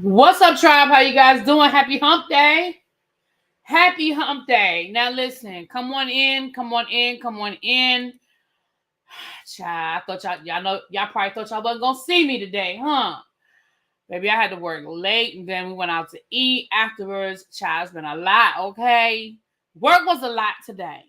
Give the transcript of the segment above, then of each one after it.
What's up, tribe? How you guys doing? Happy hump day. Happy hump day. Now listen, come on in, come on in, come on in. Child, I thought y'all know y'all probably thought y'all wasn't gonna see me today, huh? Maybe I had to work late and then we went out to eat afterwards. Child, it's been a lot, okay? Work was a lot today.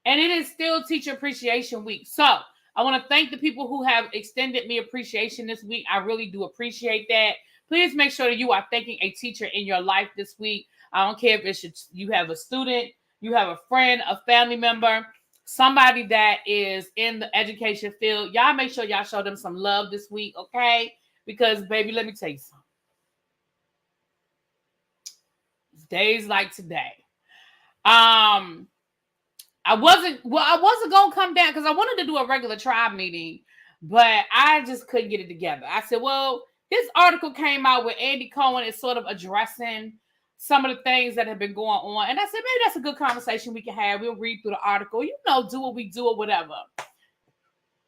And it is still Teacher Appreciation Week. So I want to thank the people who have extended me appreciation this week. I really do appreciate that. Please make sure that you are thanking a teacher in your life this week. I don't care if it's you have a student, you have a friend, a family member, somebody that is in the education field. Y'all make sure y'all show them some love this week, okay? Because, baby, let me tell you something. Days like today. I wasn't gonna come down because I wanted to do a regular tribe meeting, but I just couldn't get it together. I said, well, this article came out where Andy Cohen is sort of addressing some of the things that have been going on. And I said, maybe that's a good conversation we can have. We'll read through the article, do what we do or whatever.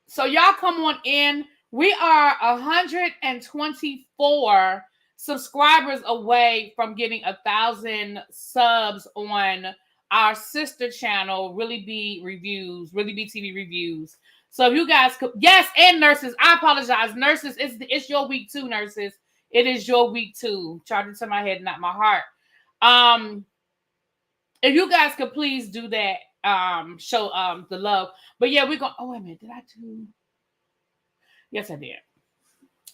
So y'all come on in. We are 124 subscribers away from getting 1,000 subs on our sister channel, ReallyB TV Reviews. So if you guys could, yes, and nurses, I apologize. Nurses, it's your week too, nurses. It is your week too. Charging to my head, not my heart. If you guys could please do that, show the love. But yeah, we're going, oh, wait a minute, did I do? Yes, I did.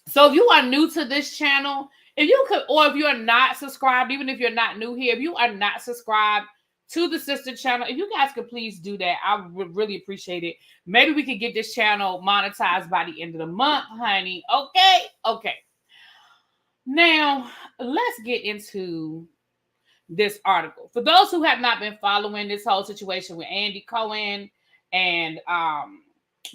So if you are new to this channel, if you could, or if you're not subscribed, even if you're not new here, if you are not subscribed to the sister channel, if you guys could please do that, I would really appreciate it. Maybe we could get this channel monetized by the end of the month, honey. Okay. Now, let's get into this article. For those who have not been following this whole situation with Andy Cohen and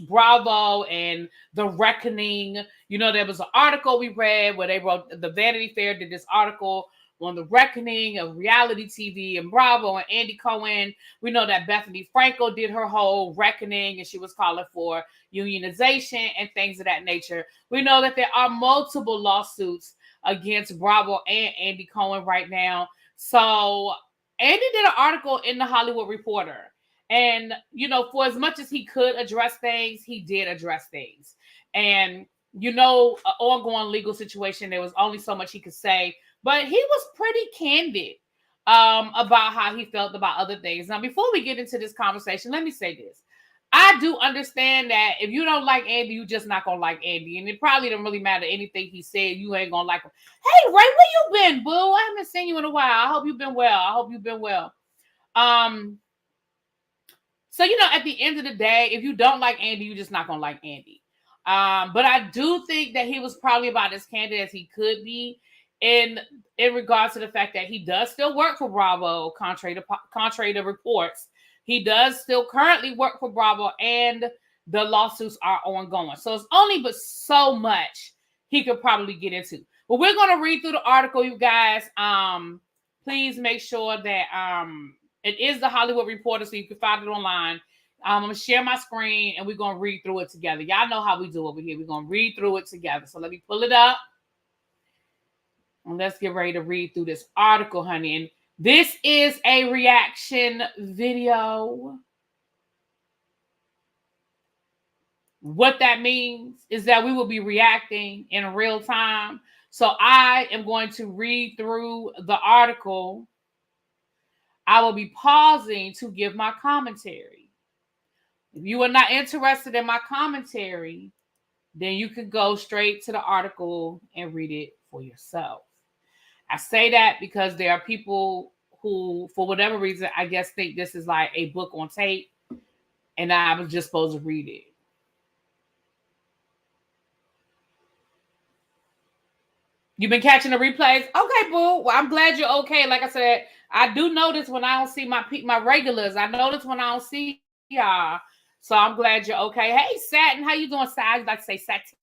Bravo and The Reckoning, there was an article we read where they wrote, the Vanity Fair did this article on the reckoning of reality TV and Bravo and Andy Cohen. We know that Bethany Frankel did her whole reckoning and she was calling for unionization and things of that nature. We know that there are multiple lawsuits against Bravo and Andy Cohen right now. So Andy did an article in the Hollywood Reporter. And, for as much as he could address things, he did address things. And, an ongoing legal situation, there was only so much he could say. But he was pretty candid about how he felt about other things. Now, before we get into this conversation, let me say this. I do understand that if you don't like Andy, you're just not going to like Andy. And it probably don't really matter anything he said. You ain't going to like him. Hey, Ray, where you been, boo? I haven't seen you in a while. I hope you've been well. So, at the end of the day, if you don't like Andy, you're just not going to like Andy. But I do think that he was probably about as candid as he could be in regards to the fact that he does still work for Bravo, contrary to reports. He does still currently work for Bravo, and the lawsuits are ongoing. So it's only but so much he could probably get into. But we're going to read through the article, you guys. Please make sure that it is the Hollywood Reporter, so you can find it online. I'm going to share my screen, and we're going to read through it together. Y'all know how we do over here. We're going to read through it together. So let me pull it up. And let's get ready to read through this article, honey. And this is a reaction video. What that means is that we will be reacting in real time. So I am going to read through the article. I will be pausing to give my commentary. If you are not interested in my commentary, then you can go straight to the article and read it for yourself. I say that because there are people who, for whatever reason, I guess think this is like a book on tape, and I was just supposed to read it. You've been catching the replays? Okay, boo. Well, I'm glad you're okay. Like I said, I do notice when I don't see my regulars. I notice when I don't see y'all. So I'm glad you're okay. Hey, Satin, how you doing, Satin? I'd like to say Satin.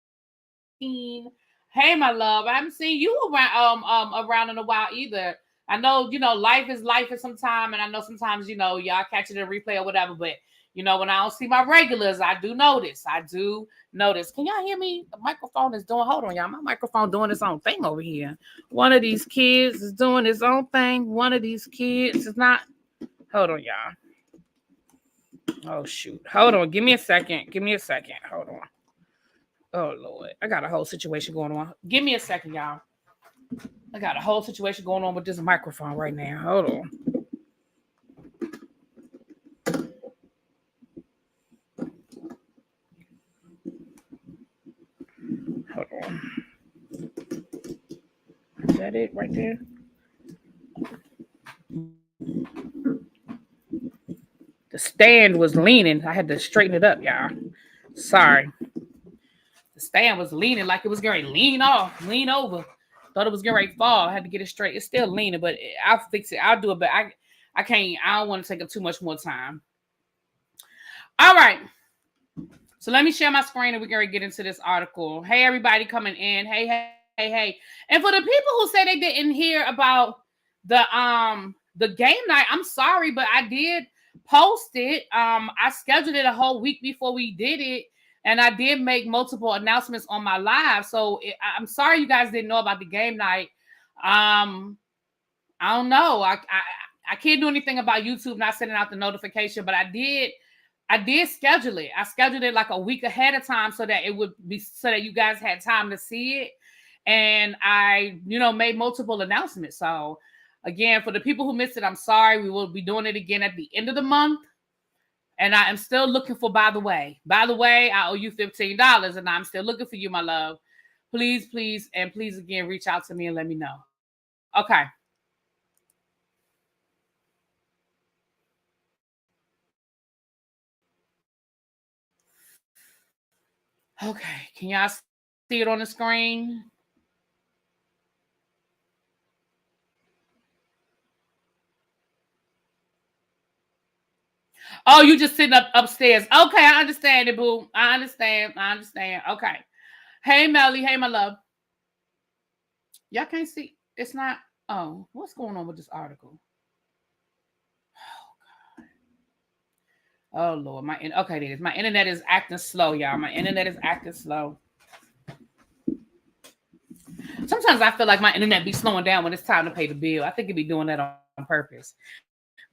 Hey, my love. I haven't seen you around in a while either. I know, life is life at some time, and I know sometimes, y'all catch it in a replay or whatever, but You know, when I don't see my regulars, I do notice. Can y'all hear me? The microphone is doing, hold on, y'all. My microphone doing its own thing over here. One of these kids is doing its own thing. One of these kids is not. Hold on, y'all. Oh, shoot. Hold on. Give me a second. Hold on. Oh, Lord. I got a whole situation going on. Give me a second, y'all. I got a whole situation going on with this microphone right now. Hold on. Hold on. Is that it right there? The stand was leaning. I had to straighten it up, y'all. Sorry. The stand was leaning like it was going to lean over. Thought it was getting ready to fall. I had to get it straight. It's still leaning, but I'll fix it. I'll do it, but I can't. I don't want to take up too much more time. All right. So let me share my screen and we're going to get into this article. Hey, everybody coming in. Hey. And for the people who say they didn't hear about the game night, I'm sorry, but I did post it. I scheduled it a whole week before we did it. And I did make multiple announcements on my live. So I'm sorry you guys didn't know about the game night. I don't know. I can't do anything about YouTube not sending out the notification, but I did schedule it. I scheduled it like a week ahead of time so that you guys had time to see it. And I, made multiple announcements. So again, for the people who missed it, I'm sorry. We will be doing it again at the end of the month. And I am still looking for, by the way, I owe you $15 and I'm still looking for you, my love. Please, and please again, reach out to me and let me know. Okay. Okay. Can y'all see it on the screen? Oh, you just sitting upstairs. Okay, I understand it, boo. I understand. Okay. Hey, Melly. Hey, my love. Y'all can't see. It's not. Oh, what's going on with this article? Oh, Lord. Okay, it is. My internet is acting slow, y'all. My internet is acting slow. Sometimes I feel like my internet be slowing down when it's time to pay the bill. I think it be doing that on purpose.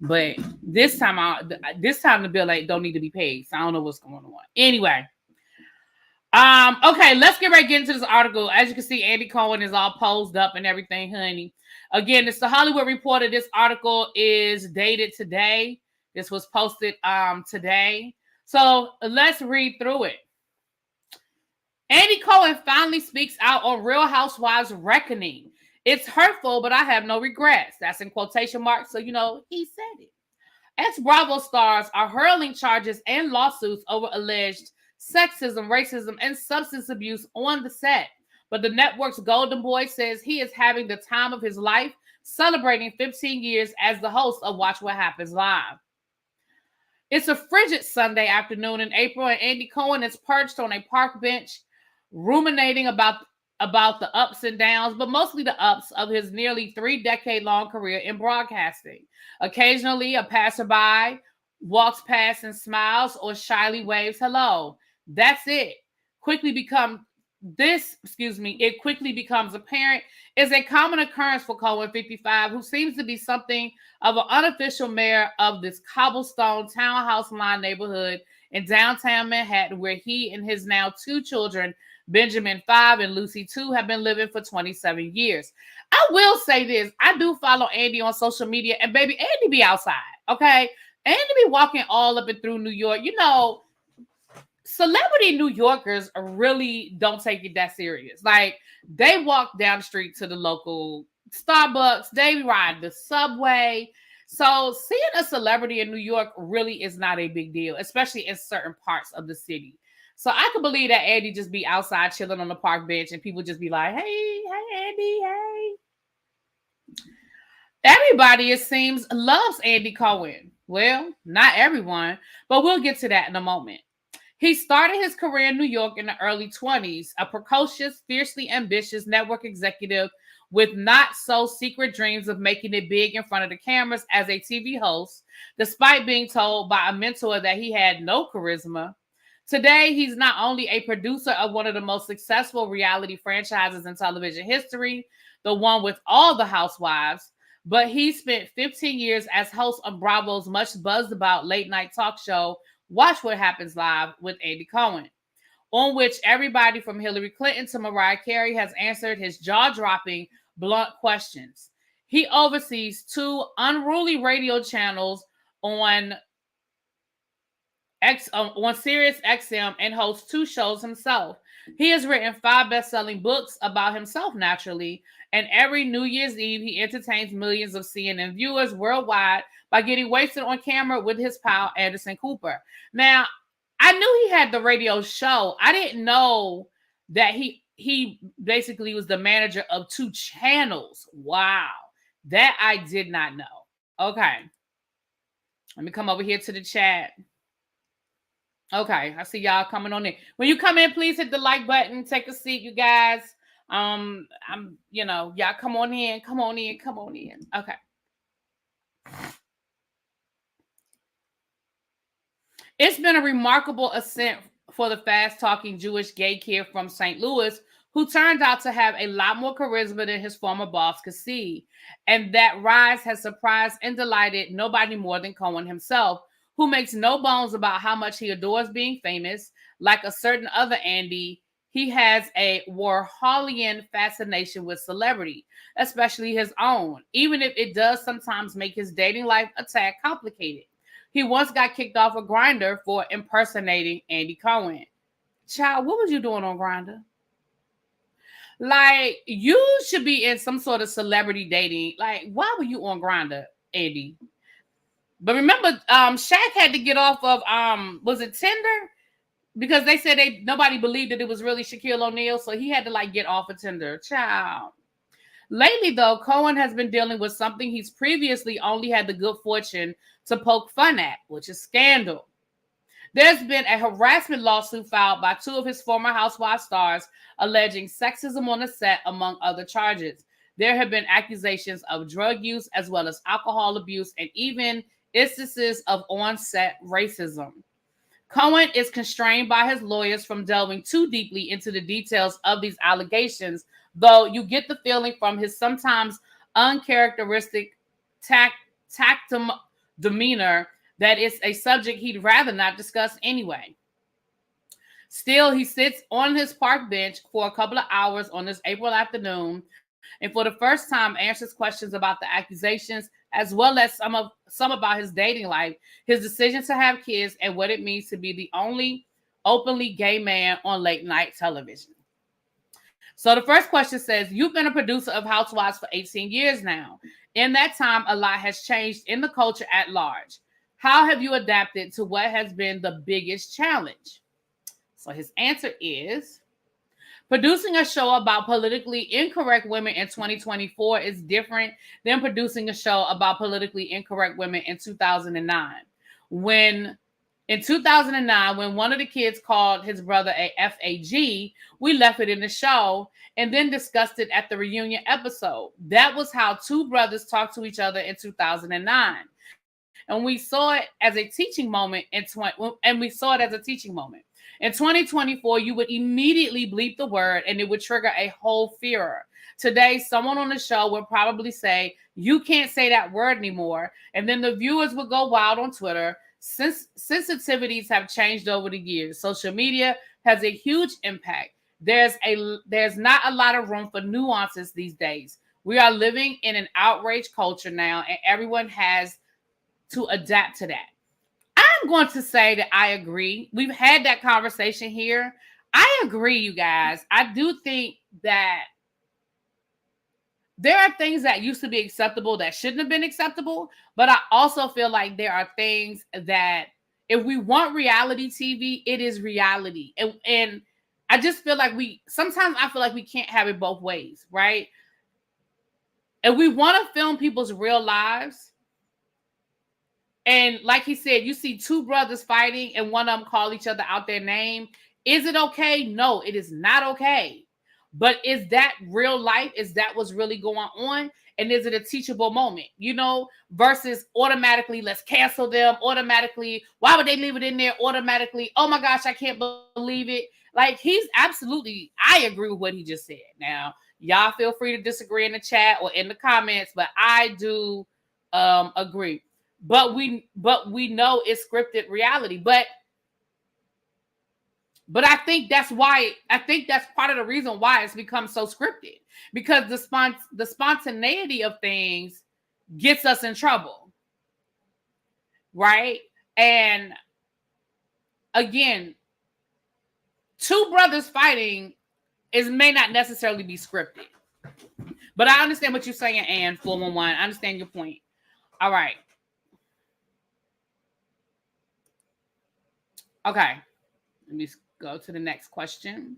But this time the bill don't need to be paid. So I don't know what's going on. Anyway. Okay, let's get into this article. As you can see, Andy Cohen is all posed up and everything, honey. Again, it's the Hollywood Reporter. This article is dated today. This was posted today. So let's read through it. Andy Cohen finally speaks out on Real Housewives reckoning. It's hurtful, but I have no regrets. That's in quotation marks. So, he said it. Ex-Bravo stars are hurling charges and lawsuits over alleged sexism, racism, and substance abuse on the set. But the network's Golden Boy says he is having the time of his life, celebrating 15 years as the host of Watch What Happens Live. It's a frigid Sunday afternoon in April, and Andy Cohen is perched on a park bench, ruminating about the ups and downs, but mostly the ups of his nearly 3-decade-long career in broadcasting. Occasionally, a passerby walks past and smiles or shyly waves hello. That's it. It quickly becomes apparent is a common occurrence for Cohen, 55, who seems to be something of an unofficial mayor of this cobblestone townhouse line neighborhood in downtown Manhattan, where he and his now 2 children, Benjamin 5 and Lucy 2, have been living for 27 years. I will say this. I do follow Andy on social media, and baby, Andy be outside, okay? Andy be walking all up and through New York. Celebrity New Yorkers really don't take it that serious. Like, they walk down the street to the local Starbucks. They ride the subway. So seeing a celebrity in New York really is not a big deal, especially in certain parts of the city. So I could believe that Andy just be outside chilling on the park bench and people just be like, hey, Andy, hey. Everybody, it seems, loves Andy Cohen. Well, not everyone, but we'll get to that in a moment. He started his career in New York in the early 20s, a precocious, fiercely ambitious network executive with not so secret dreams of making it big in front of the cameras as a TV host, despite being told by a mentor that he had no charisma. Today, he's not only a producer of one of the most successful reality franchises in television history, the one with all the Housewives, but he spent 15 years as host of Bravo's much buzzed about late night talk show, Watch What Happens Live with Andy Cohen, on which everybody from Hillary Clinton to Mariah Carey has answered his jaw-dropping, blunt questions. He oversees 2 unruly radio channels on Sirius XM and hosts 2 shows himself. He has written 5 best-selling books about himself, naturally, and every New Year's Eve, he entertains millions of CNN viewers worldwide by getting wasted on camera with his pal, Anderson Cooper. Now, I knew he had the radio show. I didn't know that he basically was the manager of 2 channels. Wow. That I did not know. Okay. Let me come over here to the chat. Okay, I see y'all coming on in. When you come in, please hit the like button. Take a seat, you guys. Y'all come on in. Okay. It's been a remarkable ascent for the fast-talking Jewish gay kid from St. Louis, who turned out to have a lot more charisma than his former boss could see. And that rise has surprised and delighted nobody more than Cohen himself, who makes no bones about how much he adores being famous. Like a certain other Andy, he has a Warholian fascination with celebrity, especially his own, even if it does sometimes make his dating life a tad complicated. He once got kicked off of Grindr for impersonating Andy Cohen. Child, what was you doing on Grindr? Like, you should be in some sort of celebrity dating. Like, why were you on Grindr, Andy? But remember, Shaq had to get off of was it Tinder? Because they said nobody believed that it was really Shaquille O'Neal, so he had to get off of Tinder. Child. Lately, though, Cohen has been dealing with something he's previously only had the good fortune to poke fun at, which is scandal. There's been a harassment lawsuit filed by 2 of his former Housewives stars alleging sexism on the set, among other charges. There have been accusations of drug use as well as alcohol abuse and even instances of on-set racism. Cohen is constrained by his lawyers from delving too deeply into the details of these allegations, though you get the feeling from his sometimes uncharacteristic tactum demeanor that it's a subject he'd rather not discuss anyway. Still, he sits on his park bench for a couple of hours on this April afternoon and for the first time answers questions about the accusations as well as some about his dating life, his decision to have kids, and what it means to be the only openly gay man on late night television. So the first question says, you've been a producer of Housewives for 18 years now. In that time, a lot has changed in the culture at large. How have you adapted to what has been the biggest challenge? So his answer is, producing a show about politically incorrect women in 2024 is different than producing a show about politically incorrect women in 2009. In 2009, when one of the kids called his brother a FAG, we left it in the show and then discussed it at the reunion episode. That was how 2 brothers talked to each other in 2009. And we saw it as a teaching moment in 2024, you would immediately bleep the word and it would trigger a whole furor. Today, someone on the show would probably say, you can't say that word anymore. And then the viewers would go wild on Twitter. Since sensitivities have changed over the years, social media has a huge impact. There's not a lot of room for nuances these days. We are living in an outrage culture now, and everyone has to adapt to that. I'm going to say that I agree. We've had that conversation here. I agree, you guys. I do think that there are things that used to be acceptable that shouldn't have been acceptable, but I also feel like there are things that if we want reality TV, it is reality. And I just feel like sometimes I feel like we can't have it both ways, right? If we want to film people's real lives, And like he said, you see two brothers fighting and one of them call each other out their name. Is it okay? No, it is not okay. But is that real life? Is that what's really going on? And is it a teachable moment? You know, versus automatically, let's cancel them. Automatically, why would they leave it in there? Automatically, oh my gosh, I can't believe it. Like, he's absolutely, I agree with what he just said. Now, y'all feel free to disagree in the chat or in the comments, but I do agree. But we know it's scripted reality. But I think that's part of the reason why it's become so scripted, because the spontaneity of things gets us in trouble, right? And again, two brothers fighting may not necessarily be scripted. But I understand what you're saying, Ann 411. I understand your point. All right. Okay. Let me go to the next question.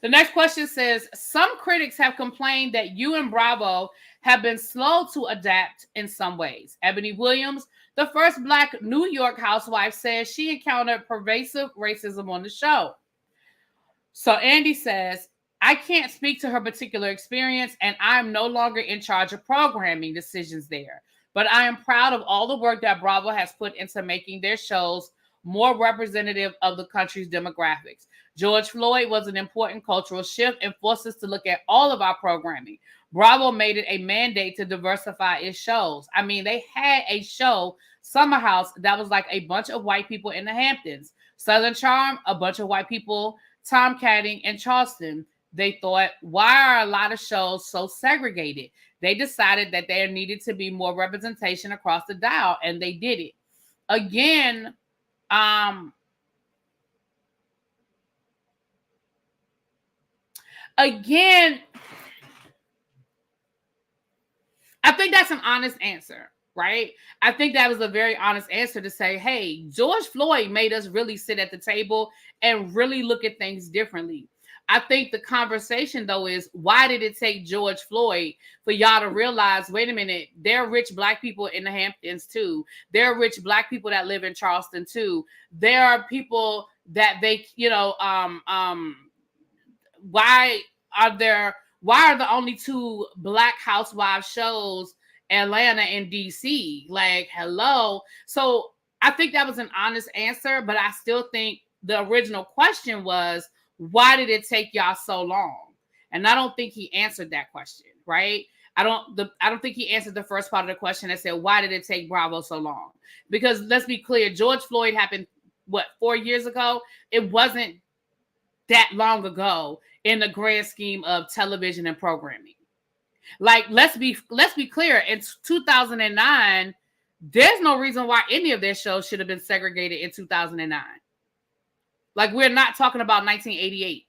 The next question says, some critics have complained that you and Bravo have been slow to adapt in some ways. Ebony Williams, the first Black New York housewife, says she encountered pervasive racism on the show. So Andy says, I can't speak to her particular experience, and I'm no longer in charge of programming decisions there. But I am proud of all the work that Bravo has put into making their shows more representative of the country's demographics. George Floyd was an important cultural shift and forced us to look at all of our programming. Bravo made it a mandate to diversify its shows. I mean, they had a show, Summer House, that was like a bunch of white people in the Hamptons. Southern Charm, a bunch of white people, Tomcatting, and Charleston. They thought, why are a lot of shows so segregated? They decided that there needed to be more representation across the dial, and they did it. Again, I think that's an honest answer, right? I think that was a very honest answer to say, hey, George Floyd made us really sit at the table and really look at things differently. I think the conversation, though, is why did it take George Floyd for y'all to realize, wait a minute, there are rich Black people in the Hamptons, too. There are rich Black people that live in Charleston, too. There are people that they, why are the only two Black housewives shows Atlanta and DC? Like, hello. So I think that was an honest answer, but I still think the original question was, why did it take y'all so long? And I don't think he answered that question, right? I don't think he answered the first part of the question that said, why did it take Bravo so long? Because let's be clear, George Floyd happened, 4 years ago? It wasn't that long ago in the grand scheme of television and programming. Like, let's be clear, in 2009, there's no reason why any of their shows should have been segregated in 2009. Like, we're not talking about 1988.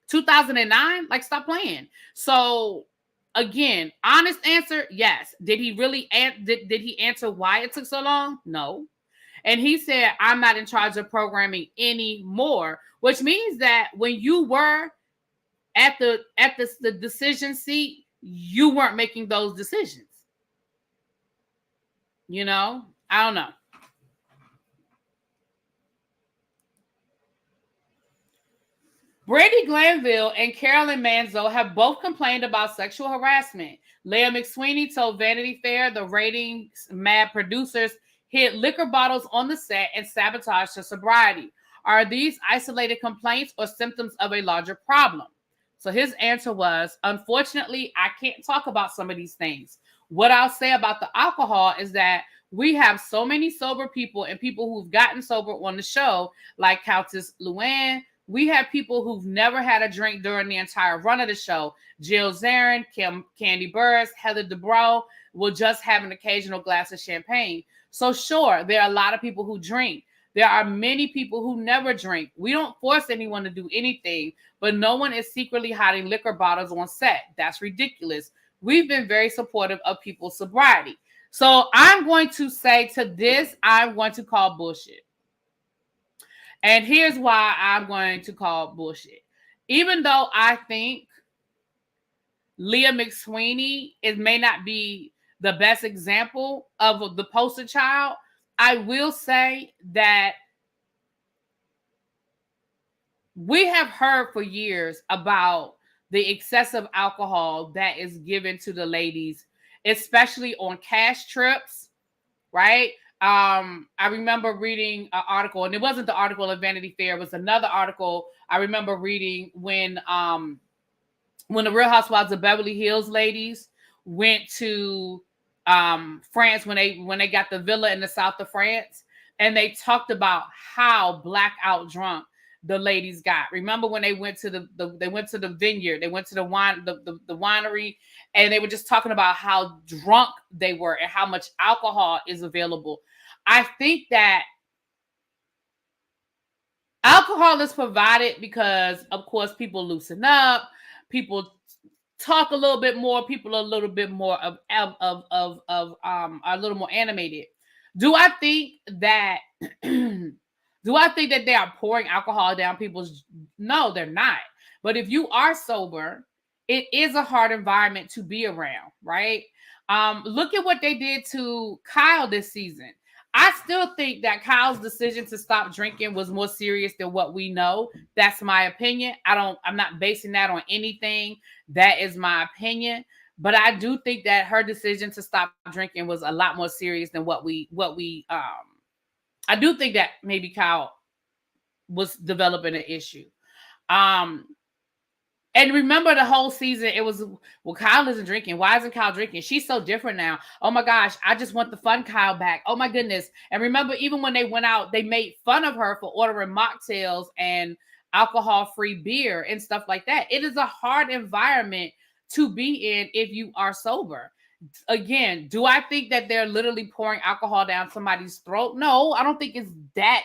2009, like, stop playing. So, again, honest answer, yes. Did he really did he answer why it took so long? No. And he said, I'm not in charge of programming anymore, which means that when you were at the decision seat, you weren't making those decisions. You know? I don't know. Brady Glanville and Carolyn Manzo have both complained about sexual harassment. Leah McSweeney told Vanity Fair the ratings mad producers hid liquor bottles on the set and sabotaged her sobriety. Are these isolated complaints or symptoms of a larger problem? So his answer was, unfortunately, I can't talk about some of these things. What I'll say about the alcohol is that we have so many sober people and people who've gotten sober on the show, like Countess Luann. We have people who've never had a drink during the entire run of the show. Jill Zarin, Candy Burris, Heather Dubrow will just have an occasional glass of champagne. So sure, there are a lot of people who drink. There are many people who never drink. We don't force anyone to do anything, but no one is secretly hiding liquor bottles on set. That's ridiculous. We've been very supportive of people's sobriety. So I'm going to say to this, I'm going to call bullshit. And here's why I'm going to call bullshit. Even though I think Leah McSweeney may not be the best example of the poster child, I will say that we have heard for years about the excessive alcohol that is given to the ladies, especially on cash trips, right? I remember reading an article, and it wasn't the article of Vanity Fair, it was another article I remember reading when the Real Housewives of Beverly Hills ladies went to France when they got the villa in the south of France, and they talked about how blackout drunk the ladies got. Remember when they went to they went to the vineyard, they went to the winery, and they were just talking about how drunk they were and how much alcohol is available. I think that alcohol is provided because, of course, people loosen up, people talk a little bit more, people are a little bit more a little more animated. Do I think that they are pouring alcohol down people's? No, they're not. But if you are sober, it is a hard environment to be around, right? Look at what they did to Kyle this season. I still think that Kyle's decision to stop drinking was more serious than what we know. That's my opinion. I'm not basing that on anything. That is my opinion. But I do think that her decision to stop drinking was a lot more serious than what we I do think that maybe Kyle was developing an issue. And remember the whole season, it was, well, Kyle isn't drinking. Why isn't Kyle drinking? She's so different now. Oh my gosh, I just want the fun Kyle back. Oh my goodness. And remember, even when they went out, they made fun of her for ordering mocktails and alcohol-free beer and stuff like that. It is a hard environment to be in if you are sober. Again, do I think that they're literally pouring alcohol down somebody's throat? No, I don't think it's that.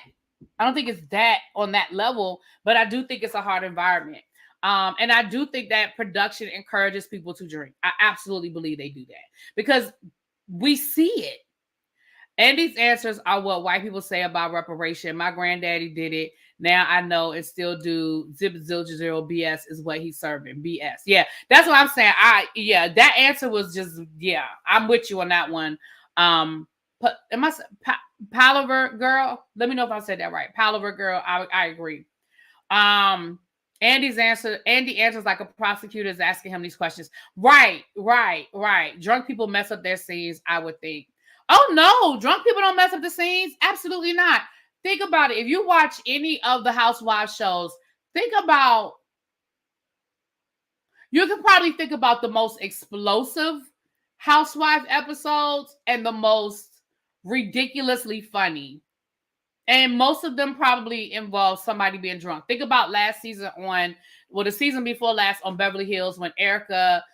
I don't think it's that on that level, but I do think it's a hard environment. And I do think that production encourages people to drink. I absolutely believe they do that because we see it. And these answers are what white people say about reparation. My granddaddy did it. Now I know and still do. Zip zero BS is what he's serving. BS. Yeah, that's what I'm saying. That answer was just, yeah, I'm with you on that one. Palaver girl? Let me know if I said that right. Palaver girl. I agree. Andy answers like a prosecutor is asking him these questions. Right. Drunk people mess up their scenes, I would think. Oh no, drunk people don't mess up the scenes. Absolutely not. Think about it. If you watch any of the Housewives shows, you can probably think about the most explosive Housewife episodes and the most ridiculously funny. And most of them probably involve somebody being drunk. Think about last season the season before last on Beverly Hills when Erica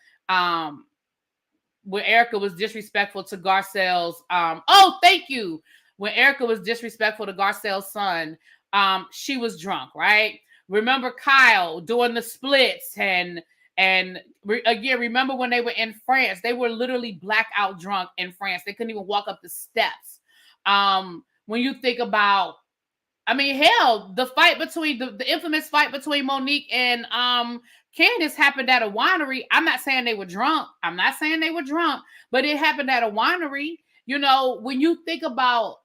was disrespectful to Garcelle's. Thank you. When Erica was disrespectful to Garcelle's son, she was drunk, right? Remember Kyle doing the splits and again, remember when they were in France? They were literally blackout drunk in France. They couldn't even walk up the steps. When you think about, the fight between the infamous fight between Monique and Candace happened at a winery. I'm not saying they were drunk. But it happened at a winery. You know, when you think about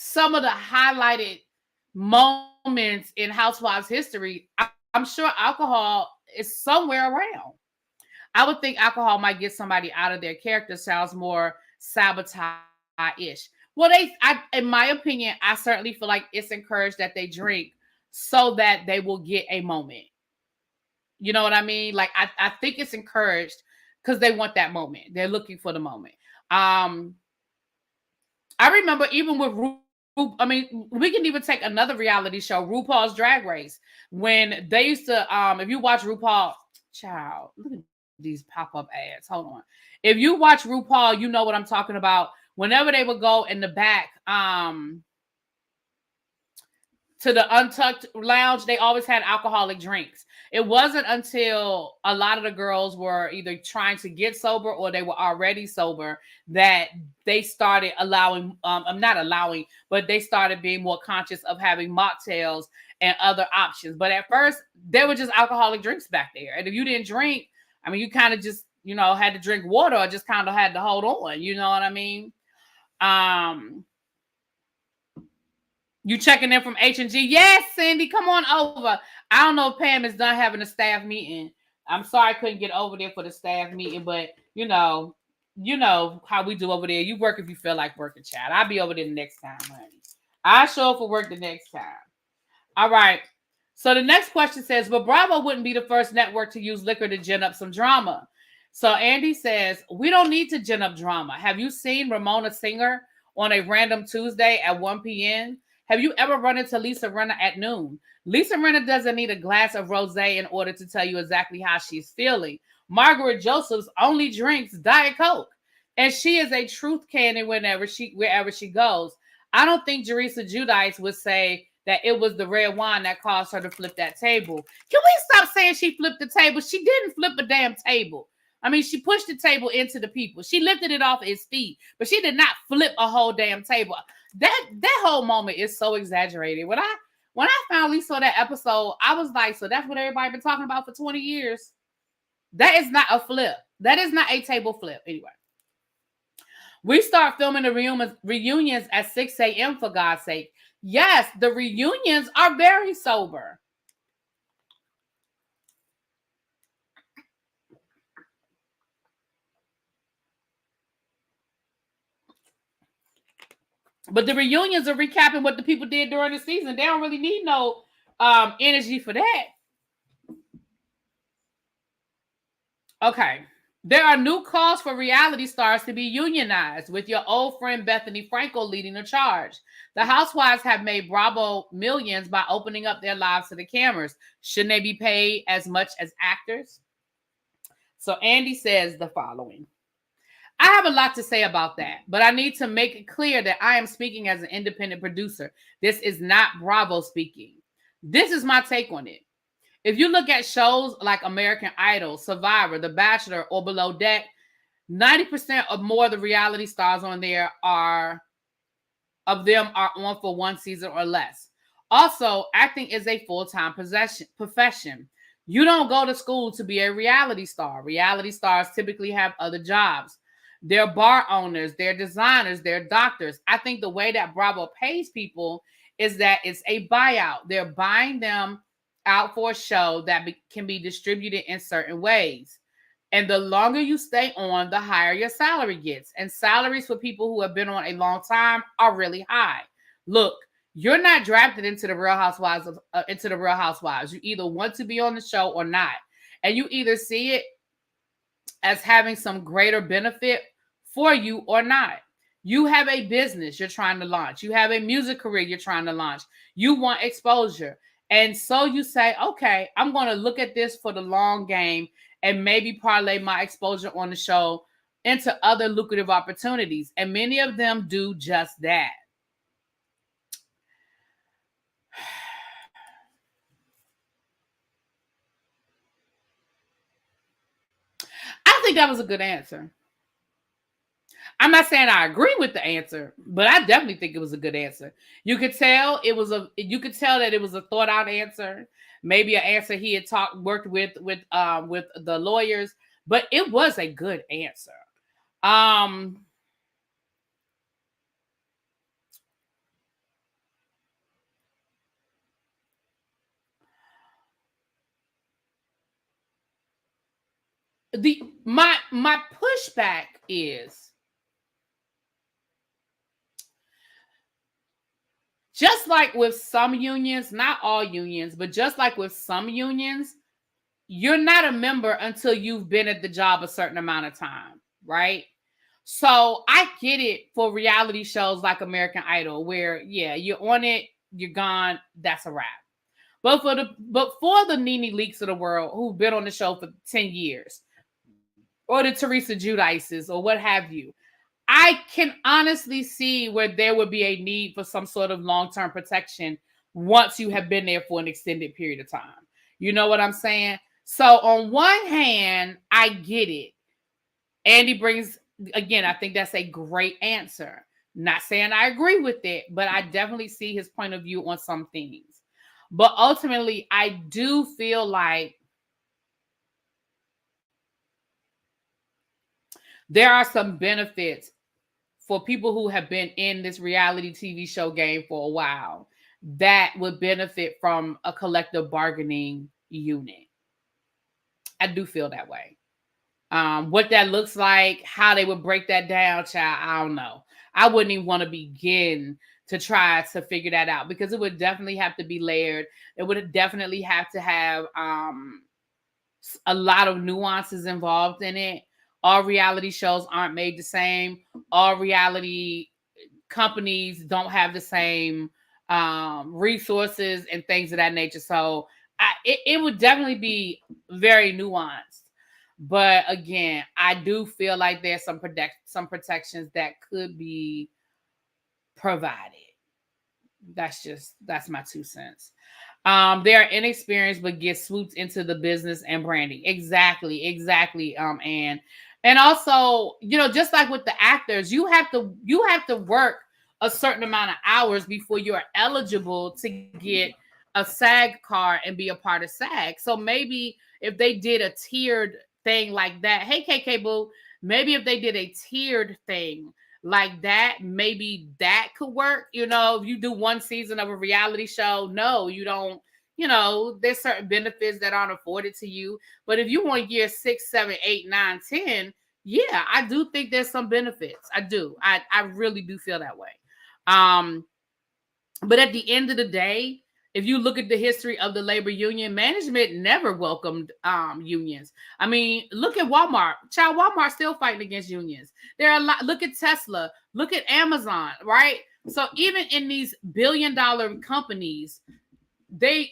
some of the highlighted moments in Housewives history, I'm sure alcohol is somewhere around. I would think alcohol might get somebody out of their character. Sounds more sabotage-ish. Well, in my opinion, I certainly feel like it's encouraged that they drink so that they will get a moment. You know what I mean? Like, I think it's encouraged because they want that moment. They're looking for the moment. I remember even with we can even take another reality show, RuPaul's Drag Race, when they used to, if you watch RuPaul, child, look at these pop-up ads. Hold on. If you watch RuPaul, you know what I'm talking about. Whenever they would go in the back to the Untucked Lounge, they always had alcoholic drinks. It wasn't until a lot of the girls were either trying to get sober or they were already sober that they started they started being more conscious of having mocktails and other options. But at first, there were just alcoholic drinks back there. And if you didn't drink, you kind of just, had to drink water or just kind of had to hold on. You know what I mean? You checking in from H&G? Yes, Cindy, come on over. I don't know if Pam is done having a staff meeting. I'm sorry I couldn't get over there for the staff meeting, but you know how we do over there. You work if you feel like working, child. I'll be over there the next time, honey. I'll show up for work the next time. All right. So the next question says, but Bravo wouldn't be the first network to use liquor to gin up some drama. So Andy says, we don't need to gin up drama. Have you seen Ramona Singer on a random Tuesday at 1 p.m.? Have you ever run into Lisa Rinna at noon? Lisa Rinna doesn't need a glass of rosé in order to tell you exactly how she's feeling. Margaret Josephs only drinks Diet Coke, and she is a truth cannon wherever she goes. I don't think Jerisa Judice would say that it was the red wine that caused her to flip that table. Can we stop saying she flipped the table? She didn't flip a damn table. I mean, she pushed the table into the people. She lifted it off its feet, but she did not flip a whole damn table. That whole moment is so exaggerated. When I finally saw that episode, I was like, so that's what everybody been talking about for 20 years? That is not a flip. That is not a table flip. Anyway. We start filming the reunions at 6 a.m. for God's sake. Yes, the reunions are very sober. But the reunions are recapping what the people did during the season. They don't really need no energy for that. Okay. There are new calls for reality stars to be unionized, with your old friend Bethany Frankel leading the charge. The Housewives have made Bravo millions by opening up their lives to the cameras. Shouldn't they be paid as much as actors? So Andy says the following. I have a lot to say about that, but I need to make it clear that I am speaking as an independent producer. This is not Bravo speaking. This is my take on it. If you look at shows like American Idol, Survivor, The Bachelor, or Below Deck, 90% or more of the reality stars on there are on for one season or less. Also, acting is a full-time profession. You don't go to school to be a reality star. Reality stars typically have other jobs. They're bar owners, they're designers, they're doctors. I think the way that Bravo pays people is that it's a buyout. They're buying them out for a show that can be distributed in certain ways. And the longer you stay on, the higher your salary gets. And salaries for people who have been on a long time are really high. Look, you're not drafted into the Real Housewives. You either want to be on the show or not. And you either see it as having some greater benefit for you or not. You have a business you're trying to launch. You have a music career you're trying to launch. You want exposure. And so you say, okay, I'm going to look at this for the long game and maybe parlay my exposure on the show into other lucrative opportunities. And many of them do just that. I think that was a good answer. I'm not saying I agree with the answer, but I definitely think it was a good answer. You could tell that it was a thought out answer, maybe an answer he had worked with the lawyers, but it was a good answer. My pushback is, just like with some unions, not all unions, but just like with some unions, you're not a member until you've been at the job a certain amount of time, right? So I get it for reality shows like American Idol, where you're on it, you're gone, that's a wrap. But for the Nene Leakes of the world who've been on the show for 10 years, or the Teresa Giudices, or what have you, I can honestly see where there would be a need for some sort of long-term protection once you have been there for an extended period of time. You know what I'm saying? So on one hand, I get it. Andy brings, again, I think that's a great answer. Not saying I agree with it, but I definitely see his point of view on some things. But ultimately, I do feel like there are some benefits for people who have been in this reality TV show game for a while. that would benefit from a collective bargaining unit. I do feel that way. What that looks like, how they would break that down, child, I don't know. I wouldn't even want to begin to try to figure that out because it would definitely have to be layered. It would definitely have to have a lot of nuances involved in it. All reality shows aren't made the same. All reality companies don't have the same resources and things of that nature. So it would definitely be very nuanced. But again, I do feel like there's some protections that could be provided. That's my 2 cents. They are inexperienced but get swooped into the business and branding. Exactly. And also, just like with the actors, you have to work a certain amount of hours before you're eligible to get a SAG card and be a part of SAG. So maybe if they did a tiered thing like that, hey KK Boo, maybe if they did a tiered thing like that, maybe that could work. If you do one season of a reality show, no, you don't. There's certain benefits that aren't afforded to you. But if you want year 6, 7, 8, 9, 10, yeah, I do think there's some benefits. I do. I really do feel that way. But at the end of the day, if you look at the history of the labor union, management never welcomed unions. I mean, look at Walmart. Child, Walmart's still fighting against unions. There are a lot. Look at Tesla. Look at Amazon, right? So even in these billion-dollar companies,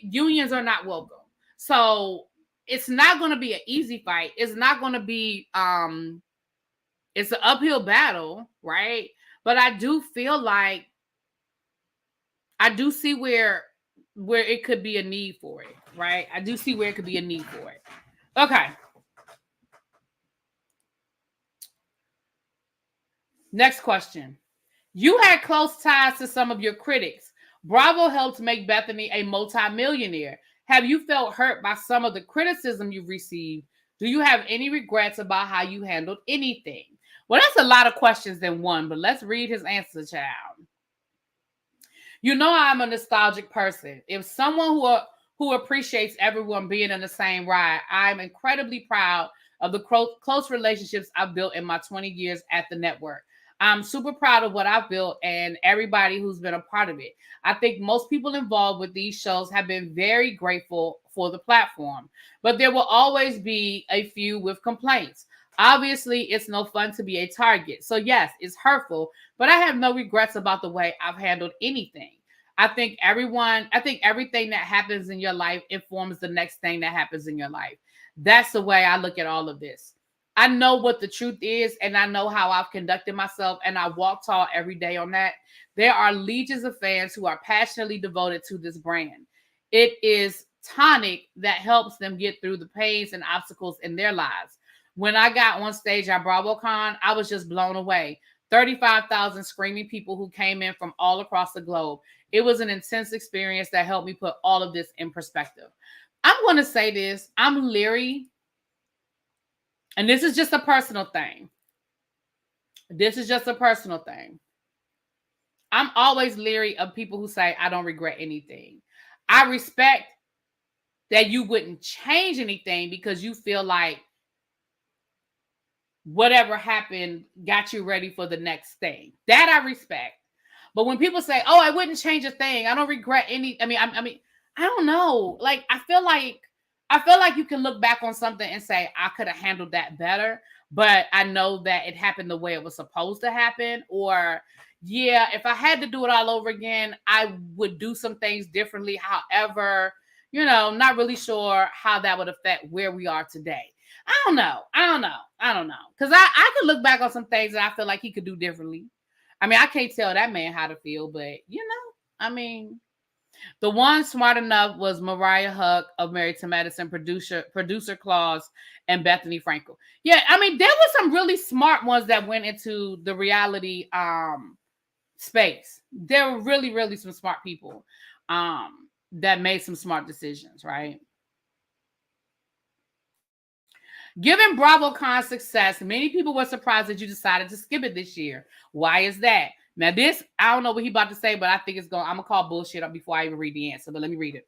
unions are not welcome. So it's not going to be an easy fight. It's not going to be it's an uphill battle, right? But I do feel like I do see where it could be a need for it, right? I do see where it could be a need for it. Okay. Next question. You had close ties to some of your critics. Bravo helped make Bethany a multimillionaire. Have you felt hurt by some of the criticism you've received? Do you have any regrets about how you handled anything? Well, that's a lot of questions in one, but let's read his answer, child. I'm a nostalgic person. If someone who appreciates everyone being in the same ride, I'm incredibly proud of the close relationships I've built in my 20 years at the network. I'm super proud of what I've built and everybody who's been a part of it. I think most people involved with these shows have been very grateful for the platform, but there will always be a few with complaints. Obviously, it's no fun to be a target. So yes, it's hurtful, but I have no regrets about the way I've handled anything. I think everything that happens in your life informs the next thing that happens in your life. That's the way I look at all of this. I know what the truth is, and I know how I've conducted myself, and I walk tall every day on that. There are legions of fans who are passionately devoted to this brand. It is tonic that helps them get through the pains and obstacles in their lives. When I got on stage at BravoCon, I was just blown away. 35,000 screaming people who came in from all across the globe. It was an intense experience that helped me put all of this in perspective. I'm going to say this. I'm leery. And this is just a personal thing. I'm always leery of people who say, I don't regret anything. I respect that you wouldn't change anything because you feel like whatever happened got you ready for the next thing. That I respect. But when people say, "Oh, I wouldn't change a thing. I don't regret any," I don't know. Like I feel like you can look back on something and say, "I could have handled that better," but I know that it happened the way it was supposed to happen. Or, yeah, if I had to do it all over again, I would do some things differently. However, not really sure how that would affect where we are today. I don't know. Because I could look back on some things that I feel like he could do differently. I can't tell that man how to feel, but the one smart enough was Mariah Huck of Married to Medicine, producer Claus, and Bethany Frankel. Yeah, there were some really smart ones that went into the reality space. There were really, really some smart people that made some smart decisions, right? Given BravoCon's success, many people were surprised that you decided to skip it this year. Why is that? Now this, I don't know what he about to say, but I think I'm going to call bullshit up before I even read the answer, but let me read it.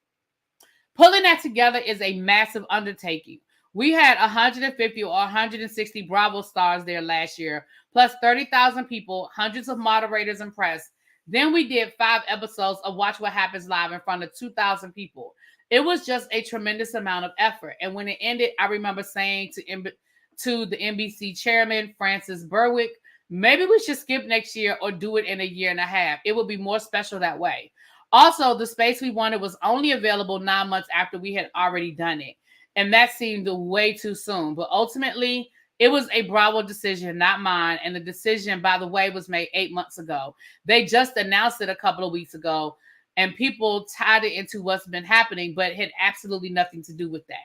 Pulling that together is a massive undertaking. We had 150 or 160 Bravo stars there last year, plus 30,000 people, hundreds of moderators and press. Then we did 5 episodes of Watch What Happens Live in front of 2,000 people. It was just a tremendous amount of effort. And when it ended, I remember saying to the NBC chairman, Francis Berwick, maybe we should skip next year or do it in a year and a half. It would be more special that way. Also, the space we wanted was only available 9 months after we had already done it. And that seemed way too soon. But ultimately, it was a Bravo decision, not mine. And the decision, by the way, was made 8 months ago. They just announced it a couple of weeks ago. And people tied it into what's been happening, but it had absolutely nothing to do with that.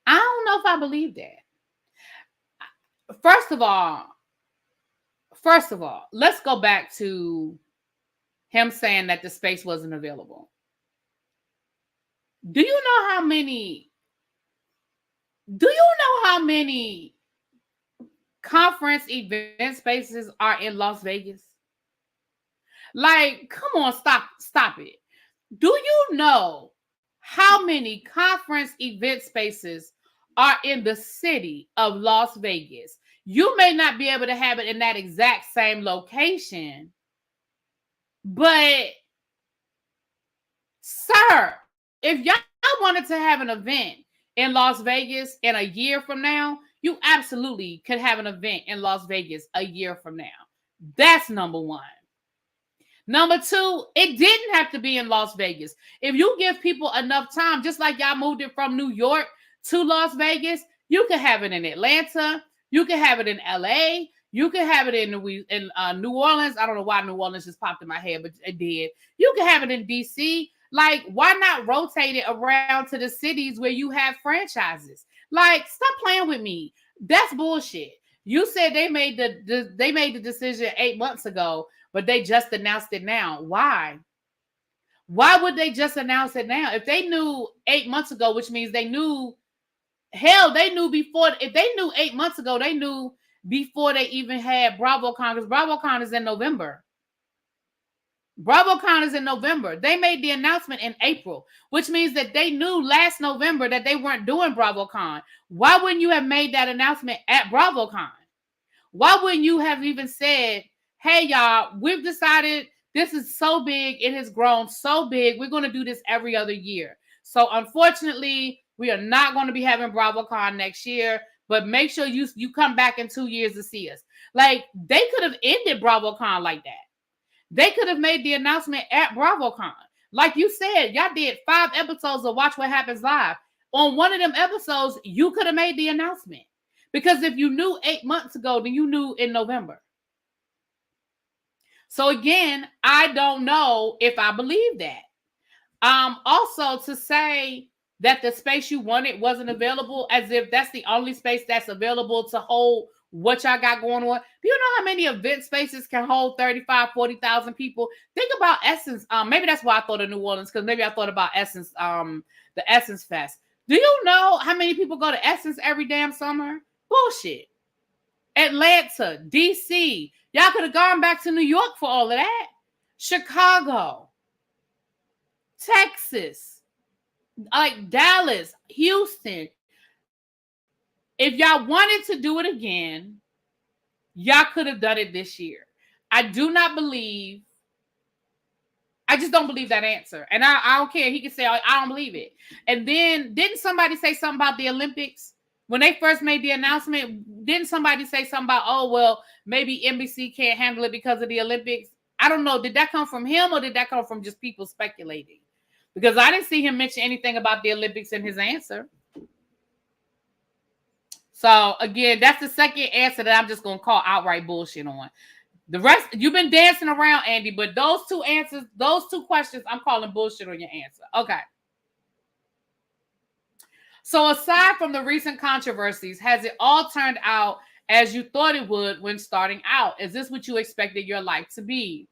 I don't know if I believe that. First of all, let's go back to him saying that the space wasn't available. Do you know how many conference event spaces are in Las Vegas? Like, come on, stop it. Do you know how many conference event spaces are in the city of Las Vegas? You may not be able to have it in that exact same location, but sir, if y'all wanted to have an event in Las Vegas in a year from now, you absolutely could have an event in Las Vegas a year from now. That's number one. Number two, it didn't have to be in Las Vegas. If you give people enough time, just like y'all moved it from New York to Las Vegas, you could have it in Atlanta. You could have it in LA. You could have it in New Orleans. I don't know why New Orleans just popped in my head, but it did. You could have it in DC. Like, why not rotate it around to the cities where you have franchises? Like, stop playing with me. That's bullshit. You said they made the decision 8 months ago, but they just announced it now. Why? Why would they just announce it now? If they knew 8 months ago, which means they knew, they knew before. If they knew 8 months ago, they knew before they even had BravoCon, because BravoCon is in November. BravoCon is in November. They made the announcement in April, which means that they knew last November that they weren't doing BravoCon. Why wouldn't you have made that announcement at BravoCon? Why wouldn't you have even said, hey, y'all, we've decided this is so big. It has grown so big. We're going to do this every other year. So unfortunately, we are not going to be having BravoCon next year, but make sure you come back in 2 years to see us. Like, they could have ended BravoCon like that. They could have made the announcement at BravoCon. Like you said, y'all did 5 episodes of Watch What Happens Live. On one of them episodes, you could have made the announcement. Because if you knew 8 months ago, then you knew in November. So again, I don't know if I believe that. Also, to say that the space you wanted wasn't available, as if that's the only space that's available to hold what y'all got going on. Do you know how many event spaces can hold 35, 40,000 people? Think about Essence. Maybe that's why I thought of New Orleans, because maybe I thought about Essence, the Essence Fest. Do you know how many people go to Essence every damn summer? Bullshit. Atlanta, DC. Y'all could have gone back to New York for all of that. Chicago, Texas, like Dallas, Houston. If y'all wanted to do it again, y'all could have done it this year. I just don't believe that answer. And I don't care. He can say, I don't believe it. And then, didn't somebody say something about the Olympics? When they first made the announcement, didn't somebody say something about, oh, well, maybe NBC can't handle it because of the Olympics? I don't know. Did that come from him, or did that come from just people speculating? Because I didn't see him mention anything about the Olympics in his answer. So again, that's the second answer that I'm just going to call outright bullshit on. The rest, you've been dancing around, Andy, but those 2 answers, those 2 questions, I'm calling bullshit on your answer. Okay. So aside from the recent controversies, has it all turned out as you thought it would when starting out? Is this what you expected your life to be?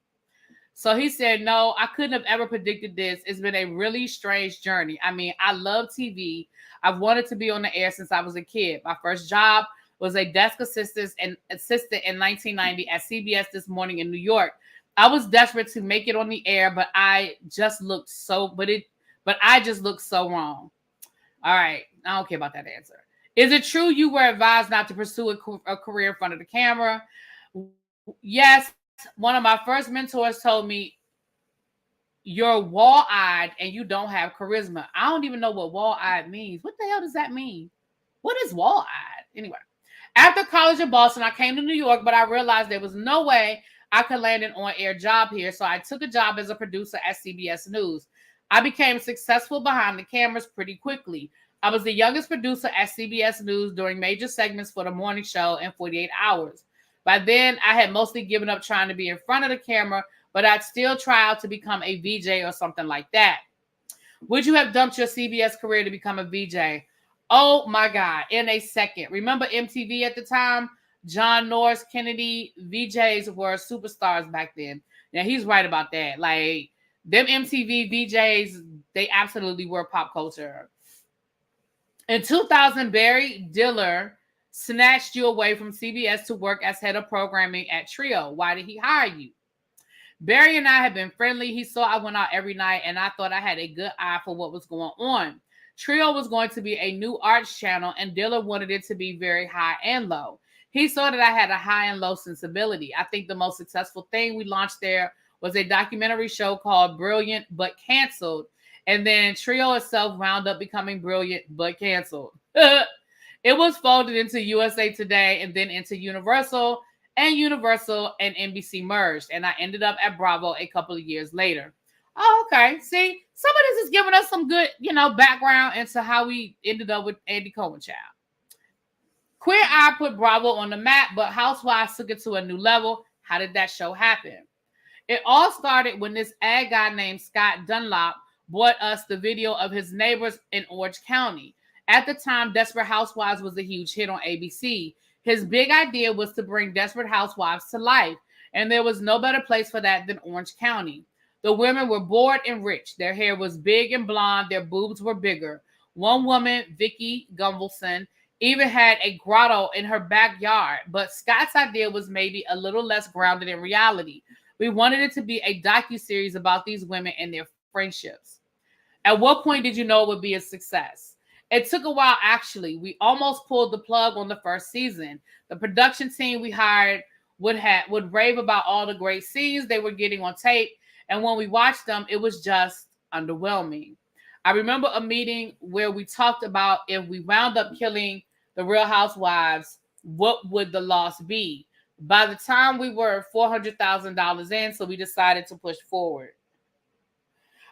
So he said, no, I couldn't have ever predicted this. It's been a really strange journey. I mean, I love TV. I've wanted to be on the air since I was a kid. My first job was a desk assistant in 1990 at CBS This Morning in New York. I was desperate to make it on the air, but I just looked so wrong. All right, I don't care about that answer. Is it true you were advised not to pursue a career in front of the camera? Yes, one of my first mentors told me, you're wall-eyed and you don't have charisma. I don't even know what wall-eyed means. What the hell does that mean? What is wall-eyed? Anyway, after college in Boston, I came to New York, but I realized there was no way I could land an on-air job here, so I took a job as a producer at CBS News. I became successful behind the cameras pretty quickly. I was the youngest producer at CBS News during major segments for the morning show in 48 hours. By then, I had mostly given up trying to be in front of the camera, but I'd still try out to become a VJ or something like that. Would you have dumped your CBS career to become a VJ? Oh my God, in a second. Remember MTV at the time? John Norris, Kennedy, VJs were superstars back then. Now, he's right about that. Like, them MTV VJs, they absolutely were pop culture. In 2000, Barry Diller snatched you away from CBS to work as head of programming at Trio. Why did he hire you? Barry and I have been friendly. He saw I went out every night, and I thought I had a good eye for what was going on. Trio was going to be a new arts channel, and Diller wanted it to be very high and low. He saw that I had a high and low sensibility. I think the most successful thing we launched there was a documentary show called Brilliant But Canceled, and then Trio itself wound up becoming Brilliant But Canceled. It was folded into USA Today and then into Universal, and Universal and NBC merged, and I ended up at Bravo a couple of years later. Oh, okay. See, some of this is giving us some good, background into how we ended up with Andy Cohen child. Queer Eye put Bravo on the map, but Housewives took it to a new level. How did that show happen? It all started when this ad guy named Scott Dunlop brought us the video of his neighbors in Orange County. At the time, Desperate Housewives was a huge hit on ABC. His big idea was to bring Desperate Housewives to life, and there was no better place for that than Orange County. The women were bored and rich. Their hair was big and blonde. Their boobs were bigger. One woman, Vicky Gunvalson, even had a grotto in her backyard, but Scott's idea was maybe a little less grounded in reality. We wanted it to be a docuseries about these women and their friendships. At what point did you know it would be a success? It took a while, actually. We almost pulled the plug on the first season. The production team we hired would rave about all the great scenes they were getting on tape, and when we watched them, it was just underwhelming. I remember a meeting where we talked about if we wound up killing the Real Housewives, what would the loss be? By the time we were $400,000 in, so we decided to push forward.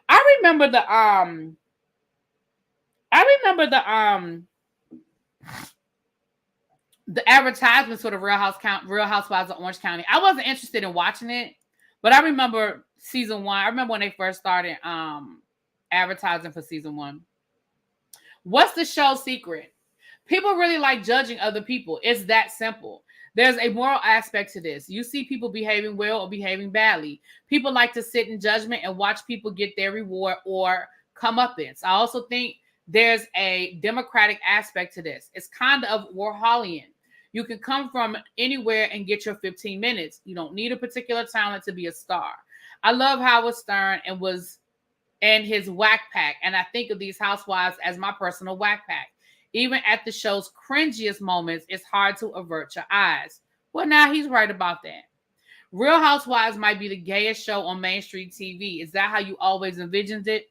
I remember the advertisements for the Real Housewives of Orange County. I wasn't interested in watching it, but I remember season 1. I remember when they first started advertising for season 1. What's the show's secret? People really like judging other people. It's that simple. There's a moral aspect to this. You see people behaving well or behaving badly. People like to sit in judgment and watch people get their reward or comeuppance. I also think there's a democratic aspect to this. It's kind of Warholian. You can come from anywhere and get your 15 minutes. You don't need a particular talent to be a star. I love Howard Stern and his whack pack, and I think of these housewives as my personal whack pack. Even at the show's cringiest moments, it's hard to avert your eyes. Well, now he's right about that. Real Housewives might be the gayest show on mainstream TV. Is that how you always envisioned it?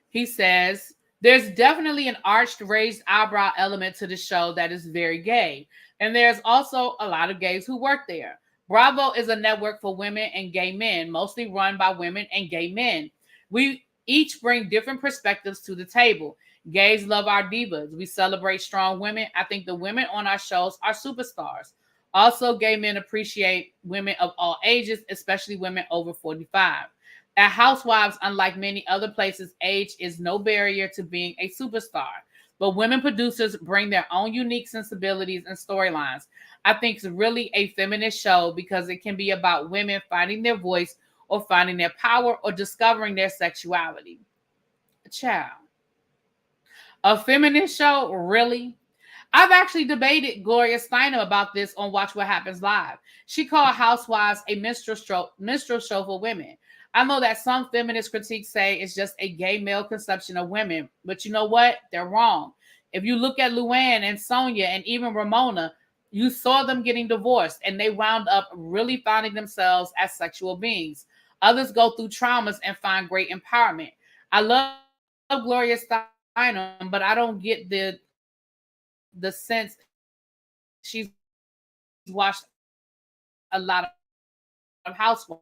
He says, there's definitely an arched, raised eyebrow element to the show that is very gay. And there's also a lot of gays who work there. Bravo is a network for women and gay men, mostly run by women and gay men. We each bring different perspectives to the table. Gays love our divas. We celebrate strong women. I think the women on our shows are superstars. Also, gay men appreciate women of all ages, especially women over 45. At Housewives, unlike many other places, age is no barrier to being a superstar. But women producers bring their own unique sensibilities and storylines. I think it's really a feminist show because it can be about women finding their voice or finding their power or discovering their sexuality. Child. A feminist show? Really? I've actually debated Gloria Steinem about this on Watch What Happens Live. She called Housewives a minstrel show for women. I know that some feminist critiques say it's just a gay male conception of women, but you know what? They're wrong. If you look at Luann and Sonia and even Ramona, you saw them getting divorced and they wound up really finding themselves as sexual beings. Others go through traumas and find great empowerment. I love Gloria Steinem, but I don't get the sense she's watched a lot of Housewives,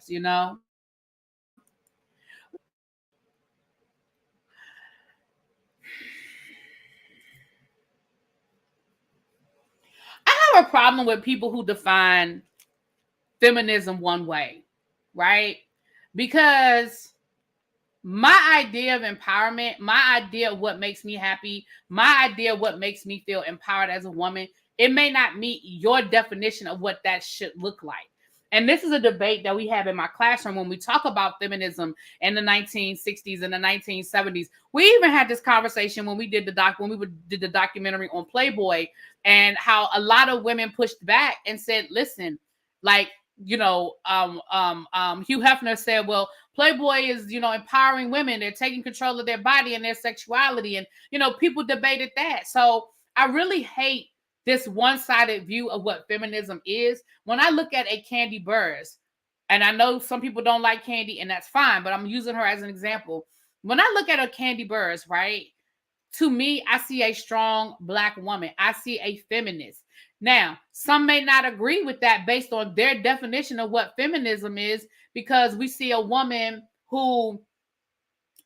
you know? I have a problem with people who define feminism one way, right? Because my idea of empowerment, my idea of what makes me happy, my idea of what makes me feel empowered as a woman, it may not meet your definition of what that should look like. And this is a debate that we have in my classroom when we talk about feminism in the 1960s and the 1970s. We even had this conversation when we did did the documentary on Playboy, and how a lot of women pushed back and said, listen, like, Hugh Hefner said, well, Playboy is, empowering women. They're taking control of their body and their sexuality. And, people debated that. So I really hate this one-sided view of what feminism is. When I look at a Candy Burrs, and I know some people don't like Candy, and that's fine, but I'm using her as an example. When I look at a Candy Burrs, right, to me, I see a strong Black woman. I see a feminist. Now, some may not agree with that based on their definition of what feminism is, because we see a woman who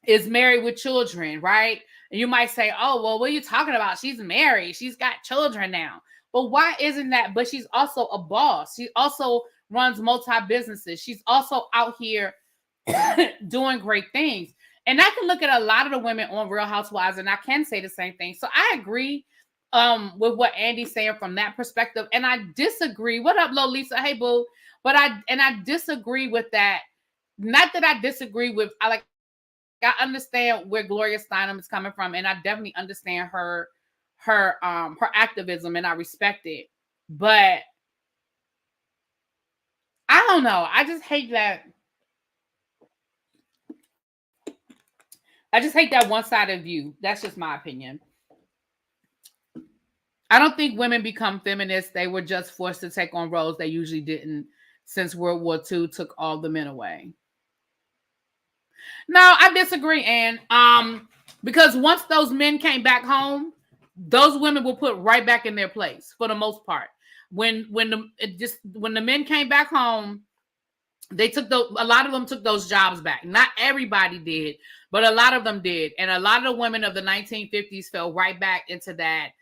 is married with children, right? And you might say, oh, well, what are you talking about? She's married. She's got children now. But why isn't that? But she's also a boss. She also runs multi-businesses. She's also out here doing great things. And I can look at a lot of the women on Real Housewives, and I can say the same thing. So I agree with what Andy's saying from that perspective. And I disagree. What up, Lolisa? Hey, boo. But I disagree with that. Not that I disagree with, I understand where Gloria Steinem is coming from, and I definitely understand her activism, and I respect it. But I don't know. I just hate that. I just hate that one-sided view. That's just my opinion. I don't think women become feminists. They were just forced to take on roles they usually didn't, since World War II took all the men away. No, I disagree, Anne. Because once those men came back home, those women were put right back in their place for the most part. When the men came back home, a lot of them took those jobs back. Not everybody did, but a lot of them did. And a lot of the women of the 1950s fell right back into that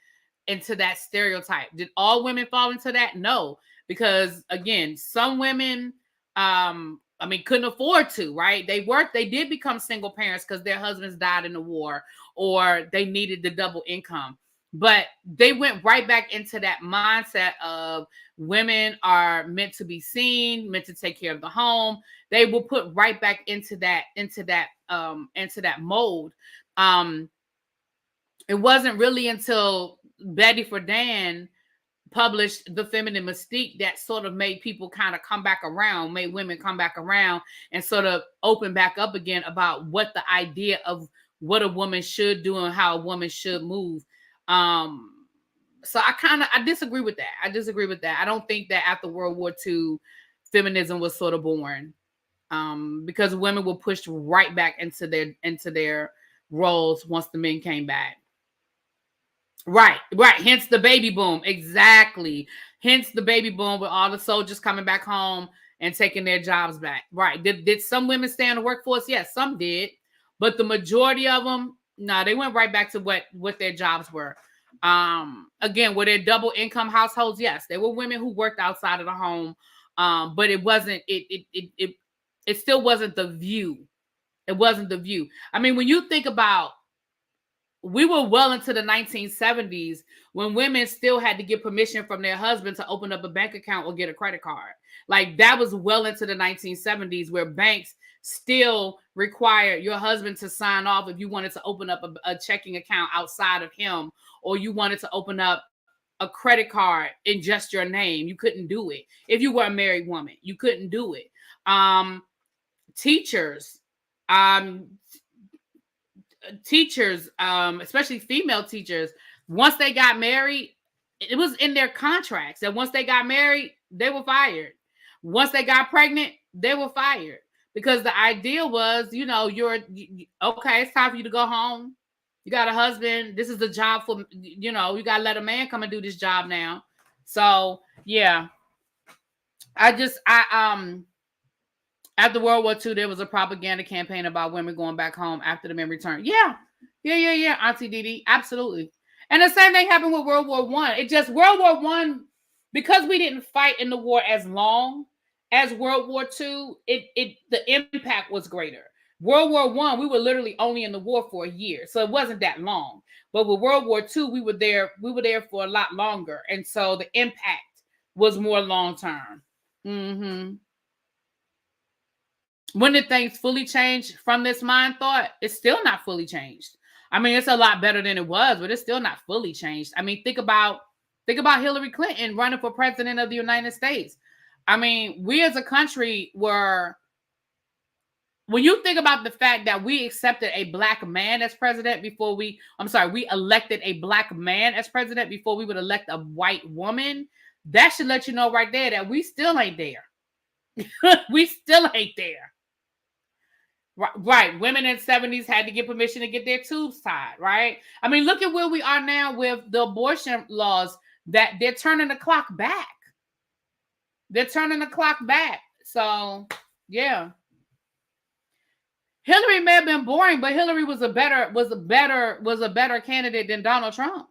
stereotype. Did all women fall into that? No, because again, some women couldn't afford to, right? They did become single parents because their husbands died in the war, or they needed the double income. But they went right back into that mindset of women are meant to be seen, meant to take care of the home. They were put right back into that mold. It wasn't really until Betty Friedan published The Feminine Mystique that sort of made people kind of come back around, made women come back around and sort of open back up again about what the idea of what a woman should do and how a woman should move. So I disagree with that. I don't think that after World War II, feminism was sort of born, because women were pushed right back into their roles once the men came back. Right. Hence the baby boom. Exactly. Hence the baby boom with all the soldiers coming back home and taking their jobs back. Right. Did some women stay in the workforce? Yes, some did. But the majority of them, no, they went right back to what their jobs were. Again, were there double income households? Yes, there were women who worked outside of the home. But it wasn't, it still wasn't the view. It wasn't the view. I mean, when you think about, we were well into the 1970s when women still had to get permission from their husband to open up a bank account or get a credit card. Like, that was well into the 1970s, where banks still required your husband to sign off if you wanted to open up a checking account outside of him, or you wanted to open up a credit card in just your name. You couldn't do it. If you were a married woman, you couldn't do it. Teachers, especially female teachers, once they got married, it was in their contracts that once they got married, they were fired. Once they got pregnant, they were fired, because the idea was, you're okay, it's time for you to go home. You got a husband. This is the job for, you got to let a man come and do this job now. So, yeah. After World War II, there was a propaganda campaign about women going back home after the men returned. Yeah, Auntie Didi, absolutely. And the same thing happened with World War I. It just, World War I, because we didn't fight in the war as long as World War II, the impact was greater. World War I, we were literally only in the war for a year, so it wasn't that long. But with World War II, we were there for a lot longer, and so the impact was more long term. Mm-hmm. When did things fully change from this mind thought? It's still not fully changed. I mean, it's a lot better than it was, but it's still not fully changed. I mean, think about Hillary Clinton running for president of the United States. I mean, we as a country were, when you think about the fact that we accepted a black man as president before we elected a black man as president before we would elect a white woman, that should let you know right there that we still ain't there. We still ain't there. Right. Women in the 70s had to get permission to get their tubes tied, right? I mean, look at where we are now with the abortion laws, that they're turning the clock back. So, yeah. Hillary may have been boring, but Hillary was a better candidate than Donald Trump.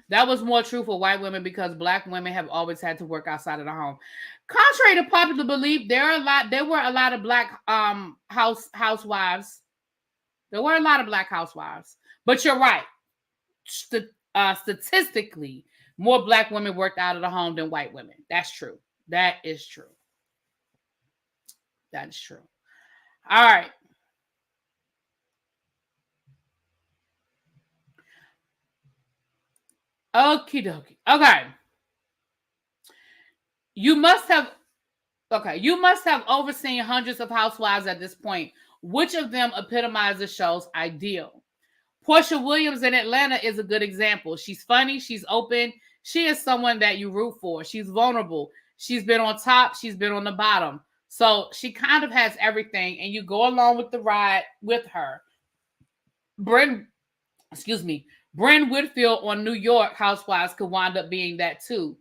That was more true for white women because black women have always had to work outside of the home. Contrary to popular belief, there were a lot of black housewives. There were a lot of black housewives. But you're right. Statistically, more black women worked out of the home than white women. That's true. That is true. That is true. All right. Okie dokie. Okay. You must have overseen hundreds of housewives at this point. Which of them epitomize the show's ideal? Portia Williams in Atlanta is a good example. She's funny. She's open. She is someone that you root for. She's vulnerable. She's been on top. She's been on the bottom. So she kind of has everything, and you go along with the ride with her. Bryn Whitfield on New York Housewives could wind up being that too.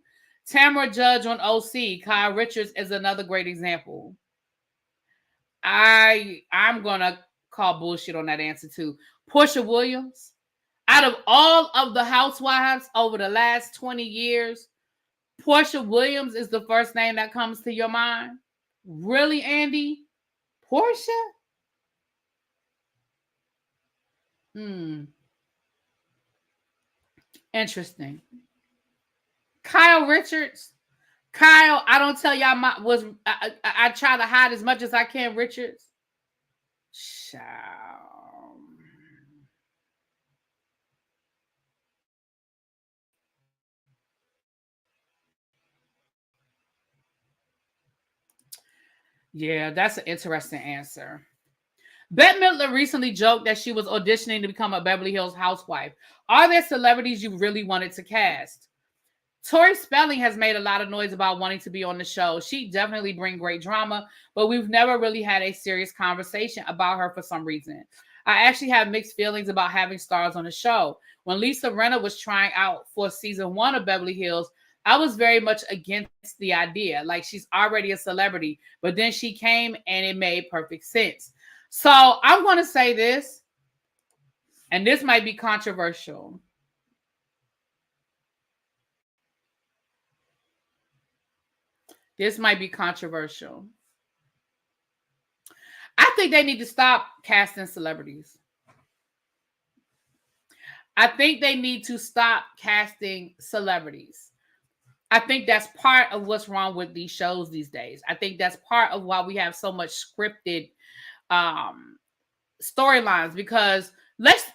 Tamara Judge on OC, Kyle Richards is another great example. I'm gonna call bullshit on that answer too. Portia Williams, out of all of the housewives over the last 20 years, Portia Williams is the first name that comes to your mind. Really, Andy? Portia? Interesting. Kyle Richards. Kyle, I don't tell y'all I try to hide as much as I can, Richards. Yeah, that's an interesting answer. Bette Midler recently joked that she was auditioning to become a Beverly Hills housewife. Are there celebrities you really wanted to cast? Tori Spelling has made a lot of noise about wanting to be on the show. She definitely brings great drama, but we've never really had a serious conversation about her for some reason. I actually have mixed feelings about having stars on the show. When Lisa Rinna was trying out for season 1 of Beverly Hills, I was very much against the idea. Like, she's already a celebrity, but then she came and it made perfect sense. So I'm going to say this, and this might be controversial. I think they need to stop casting celebrities. I think they need to stop casting celebrities. I think that's part of what's wrong with these shows these days. I think that's part of why we have so much scripted um storylines, because let's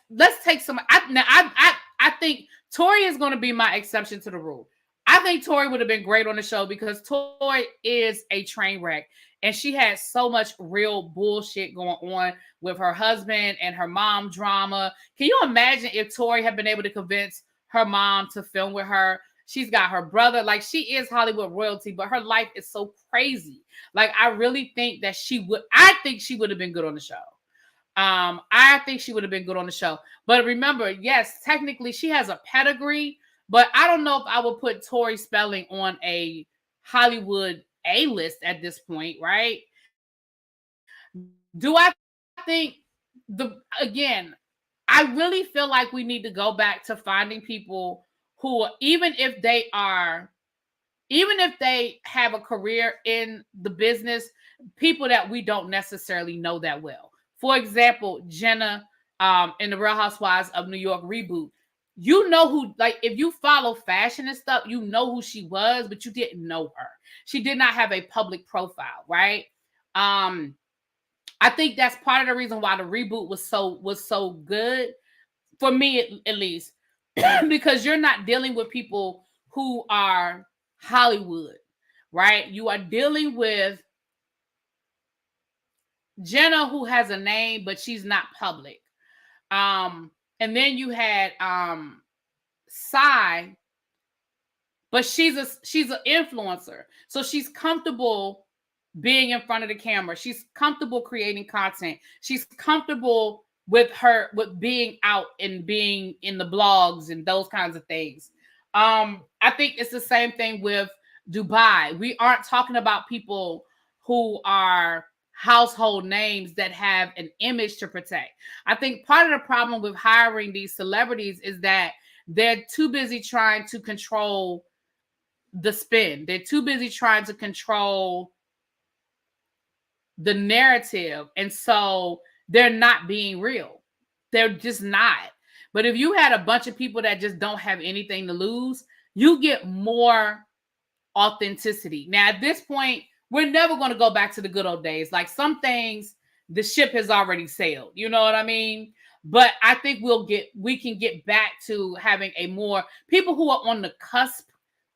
take some. I think Tori is going to be my exception to the rule. I think Tori would have been great on the show because Tori is a train wreck, and she had so much real bullshit going on with her husband and her mom drama. Can you imagine if Tori had been able to convince her mom to film with her? She's got her brother. Like, she is Hollywood royalty, but her life is so crazy. Like, I really think that I think she would have been good on the show. I think she would have been good on the show. But remember, yes, technically she has a pedigree, but I don't know if I would put Tori Spelling on a Hollywood A-list at this point, right? Do I think I really feel like we need to go back to finding people who, even if they have a career in the business, people that we don't necessarily know that well. For example, Jenna in the Real Housewives of New York reboot. You know who, like, if you follow fashion and stuff, you know who she was, but you didn't know her. She did not have a public profile, right? I think that's part of the reason why the reboot was so good, for me at least, because you're not dealing with people who are Hollywood, right? You are dealing with Jenna, who has a name, but she's not public. And then you had Sai, but she's an influencer. So she's comfortable being in front of the camera. She's comfortable creating content. She's comfortable with being out and being in the blogs and those kinds of things. I think it's the same thing with Dubai. We aren't talking about people who are household names that have an image to protect. I think part of the problem with hiring these celebrities is that they're too busy trying to control the spin. They're too busy trying to control the narrative. And so they're not being real. They're just not. But if you had a bunch of people that just don't have anything to lose, you get more authenticity. Now, at this point, we're never going to go back to the good old days. Like, some things, the ship has already sailed. You know what I mean? But I think we can get back to having a more people who are on the cusp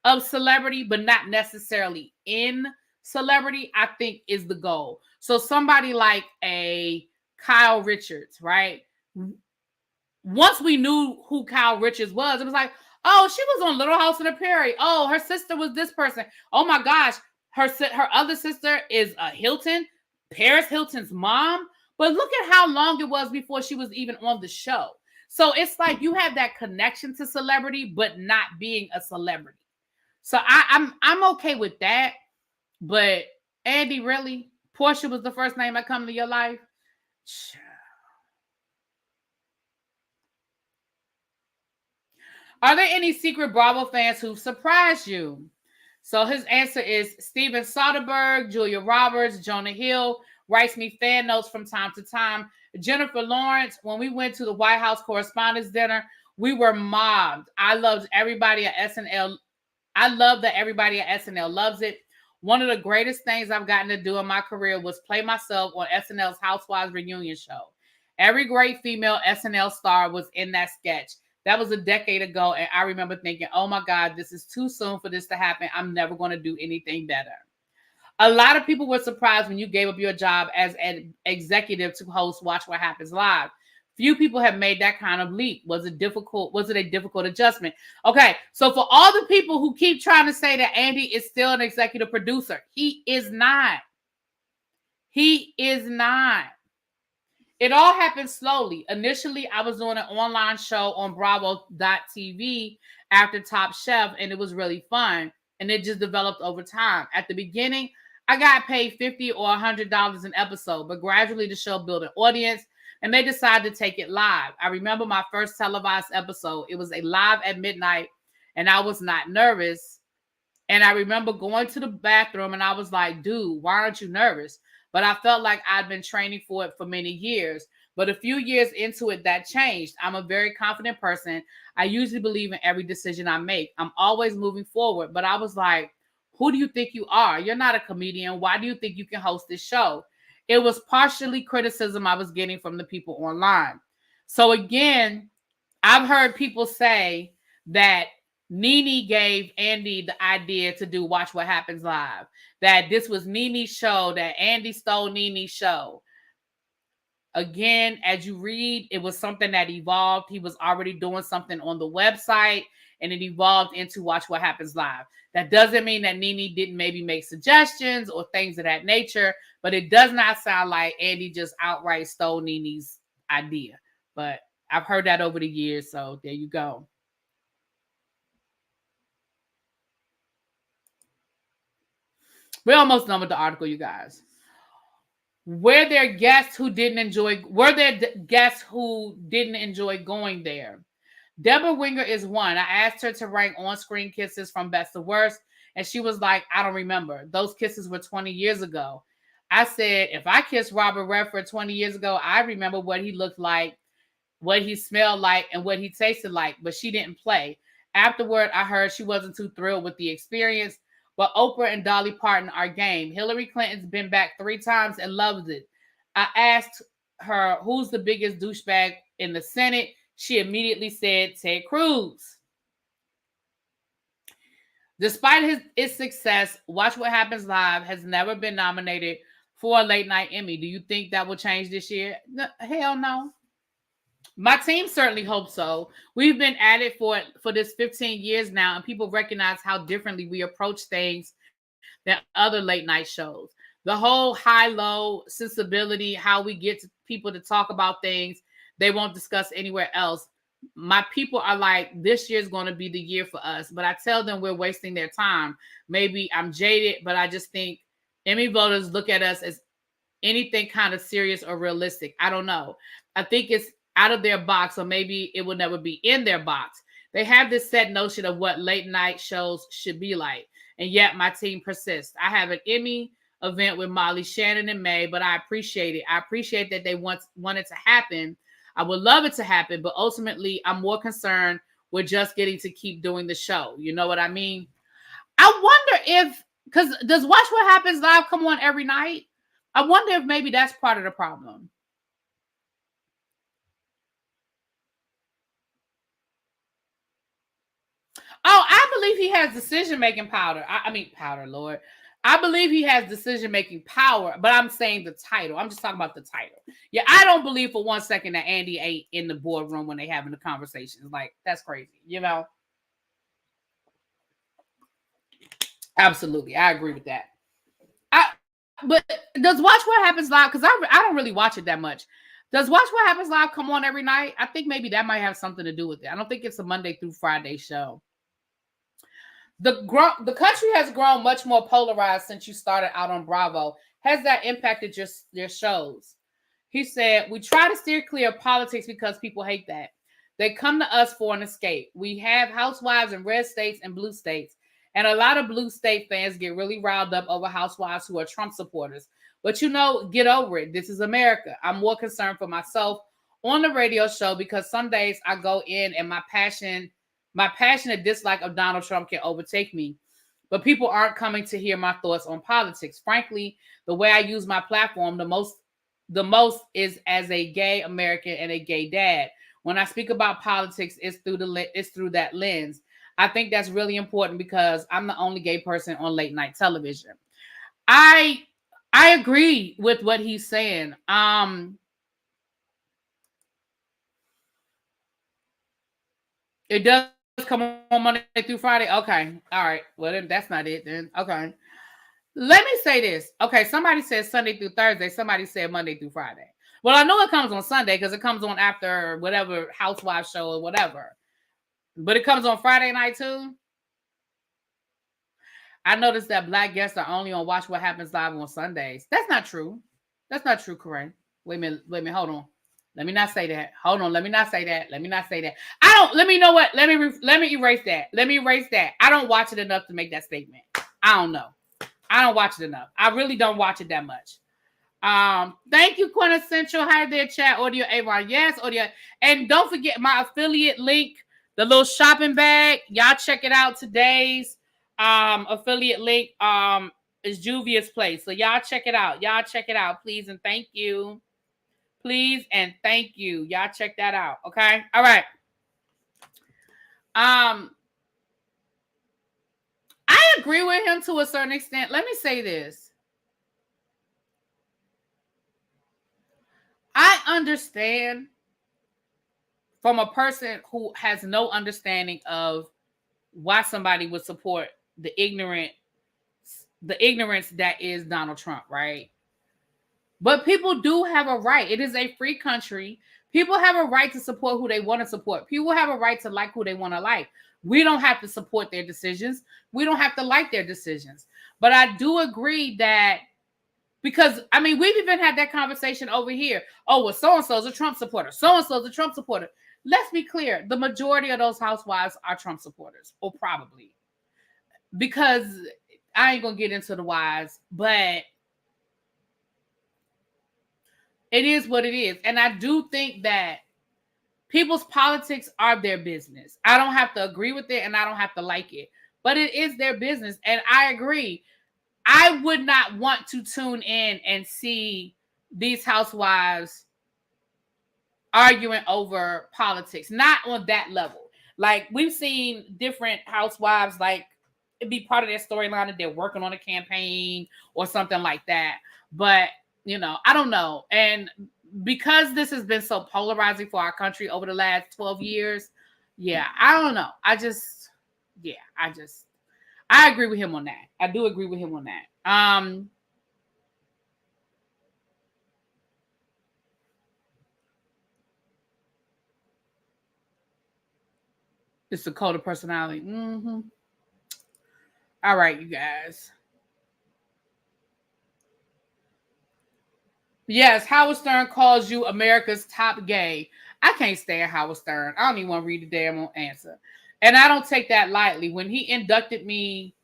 of celebrity, but not necessarily in celebrity, I think is the goal. So somebody like a Kyle Richards, right? Once we knew who Kyle Richards was, it was like, oh, she was on Little House on the Prairie. Oh, her sister was this person. Oh my gosh, her other sister is a Hilton, Paris Hilton's mom. But look at how long it was before she was even on the show. So it's like you have that connection to celebrity, but not being a celebrity. So I'm okay with that. But Andy, really? Portia was the first name that come to your life? Are there any secret Bravo fans who surprised you? So his answer is Steven Soderbergh, Julia Roberts, Jonah Hill, writes me fan notes from time to time. Jennifer Lawrence, when we went to the White House Correspondents' Dinner, we were mobbed. I loved everybody at SNL. I love that everybody at SNL loves it. One of the greatest things I've gotten to do in my career was play myself on SNL's Housewives reunion show. Every great female SNL star was in that sketch. That was a decade ago, and I remember thinking, oh my God, this is too soon for this to happen. I'm never going to do anything better. A lot of people were surprised when you gave up your job as an executive to host Watch What Happens Live. Few people have made that kind of leap. Was it a difficult adjustment? Okay, so for all the people who keep trying to say that Andy is still an executive producer, he is not. He is not. It all happened slowly. Initially, I was doing an online show on Bravo.tv after Top Chef, and it was really fun. And it just developed over time. At the beginning, I got paid $50 or $100 an episode, but gradually the show built an audience, and they decided to take it live. I remember my first televised episode. It was a live at midnight, and I was not nervous. And I remember going to the bathroom, and I was like, dude, why aren't you nervous? But I felt like I'd been training for it for many years. But a few years into it, that changed. I'm a very confident person. I usually believe in every decision I make. I'm always moving forward. But I was like, who do you think you are? You're not a comedian. Why do you think you can host this show? It was partially criticism I was getting from the people online. So again, I've heard people say that Nene gave Andy the idea to do Watch What Happens Live, that this was Nene's show, that Andy stole Nene's show. Again, as you read, it was something that evolved. He was already doing something on the website, and it evolved into Watch What Happens Live. That doesn't mean that Nene didn't maybe make suggestions or things of that nature, but it does not sound like Andy just outright stole Nene's idea. But I've heard that over the years, so there you go. We're almost done with the article, you guys. Were there guests who didn't enjoy going there? Deborah Winger is one. I asked her to rank on-screen kisses from best to worst, and she was like, I don't remember. Those kisses were 20 years ago. I said, if I kissed Robert Redford 20 years ago, I remember what he looked like, what he smelled like, and what he tasted like, but she didn't play. Afterward, I heard she wasn't too thrilled with the experience, but Oprah and Dolly Parton are game. Hillary Clinton's been back 3 times and loves it. I asked her, who's the biggest douchebag in the Senate? She immediately said Ted Cruz. Despite its success, Watch What Happens Live has never been nominated for a late night Emmy. Do you think that will change this year? No, hell no. My team certainly hopes so. We've been at it for this 15 years now, and people recognize how differently we approach things than other late night shows. The whole high-low sensibility, how we get people to talk about things they won't discuss anywhere else. My people are like, this year is going to be the year for us. But I tell them we're wasting their time. Maybe I'm jaded, but I just think Emmy voters look at us as anything kind of serious or realistic. I don't know. I think it's out of their box, or maybe it will never be in their box. They have this set notion of what late night shows should be like, and yet my team persists. I have an Emmy event with Molly Shannon in May, but I appreciate it. I appreciate that they want it to happen. I would love it to happen, but ultimately I'm more concerned with just getting to keep doing the show. You know what I mean? I wonder if, because does Watch What Happens Live come on every night? I wonder if maybe that's part of the problem. Oh, I believe he has decision-making power. Lord. I believe he has decision-making power, but I'm saying the title. I'm just talking about the title. Yeah, I don't believe for 1 second that Andy ain't in the boardroom when they having the conversations. Like, that's crazy, you know? Absolutely. I agree with that. But does Watch What Happens Live, because I don't really watch it that much. Does Watch What Happens Live come on every night? I think maybe that might have something to do with it. I don't think it's a Monday through Friday show. The country has grown much more polarized since you started out on Bravo. Has that impacted your shows? He said, we try to steer clear of politics because people hate that. They come to us for an escape. We have housewives in red states and blue states. And a lot of blue state fans get really riled up over housewives who are Trump supporters. But get over it. This is America. I'm more concerned for myself on the radio show because some days I go in and my passionate dislike of Donald Trump can overtake me. But people aren't coming to hear my thoughts on politics. Frankly, the way I use my platform the most is as a gay American and a gay dad. When I speak about politics, it's through that lens. I think that's really important because I'm the only gay person on late night television. I agree with what he's saying. It does come on Monday through Friday. Okay. All right. Well, then that's not it then. Okay. Let me say this. Okay. Somebody said Sunday through Thursday. Somebody said Monday through Friday. Well, I know it comes on Sunday because it comes on after whatever Housewives show or whatever. But it comes on Friday night too. I noticed that Black guests are only on Watch What Happens Live on Sundays. That's not true. That's not true, Cohen. Wait a minute. Hold on. Let me not say that. Hold on. Let me not say that. Let me know what. Let me erase that. I don't watch it enough to make that statement. I don't know. I don't watch it enough. I really don't watch it that much. Thank you, Quintessential. Hi there, chat. Audio Avon. Yes, audio. And don't forget my affiliate link, the little shopping bag. Y'all check it out. Today's affiliate link is Juvia's Place. So y'all check it out. Y'all check it out, please and thank you. Please and thank you. Y'all check that out. Okay. All right. I agree with him to a certain extent. Let me say this. I understand from a person who has no understanding of why somebody would support the ignorance that is Donald Trump, right? But people do have a right. It is a free country. People have a right to support who they want to support. People have a right to like who they want to like. We don't have to support their decisions. We don't have to like their decisions. But I do agree that, because, I mean, we've even had that conversation over here. Oh, well, so-and-so's a Trump supporter. So-and-so's a Trump supporter. Let's be clear. The majority of those housewives are Trump supporters, or probably. Because I ain't going to get into the whys, but it is what it is. And I do think that people's politics are their business. I don't have to agree with it and I don't have to like it, but it is their business. And I agree. I would not want to tune in and see these housewives arguing over politics, not on that level. Like, we've seen different housewives, like, it'd be part of their storyline that they're working on a campaign or something like that. But, you know, I don't know. And because this has been so polarizing for our country over the last 12 years, yeah, I don't know. I agree with him on that. I do agree with him on that. It's the code of personality. Mm-hmm. All right, you guys. Yes, Howard Stern calls you America's top gay. I can't stand Howard Stern. I don't even want to read the damn answer. And I don't take that lightly. When he inducted me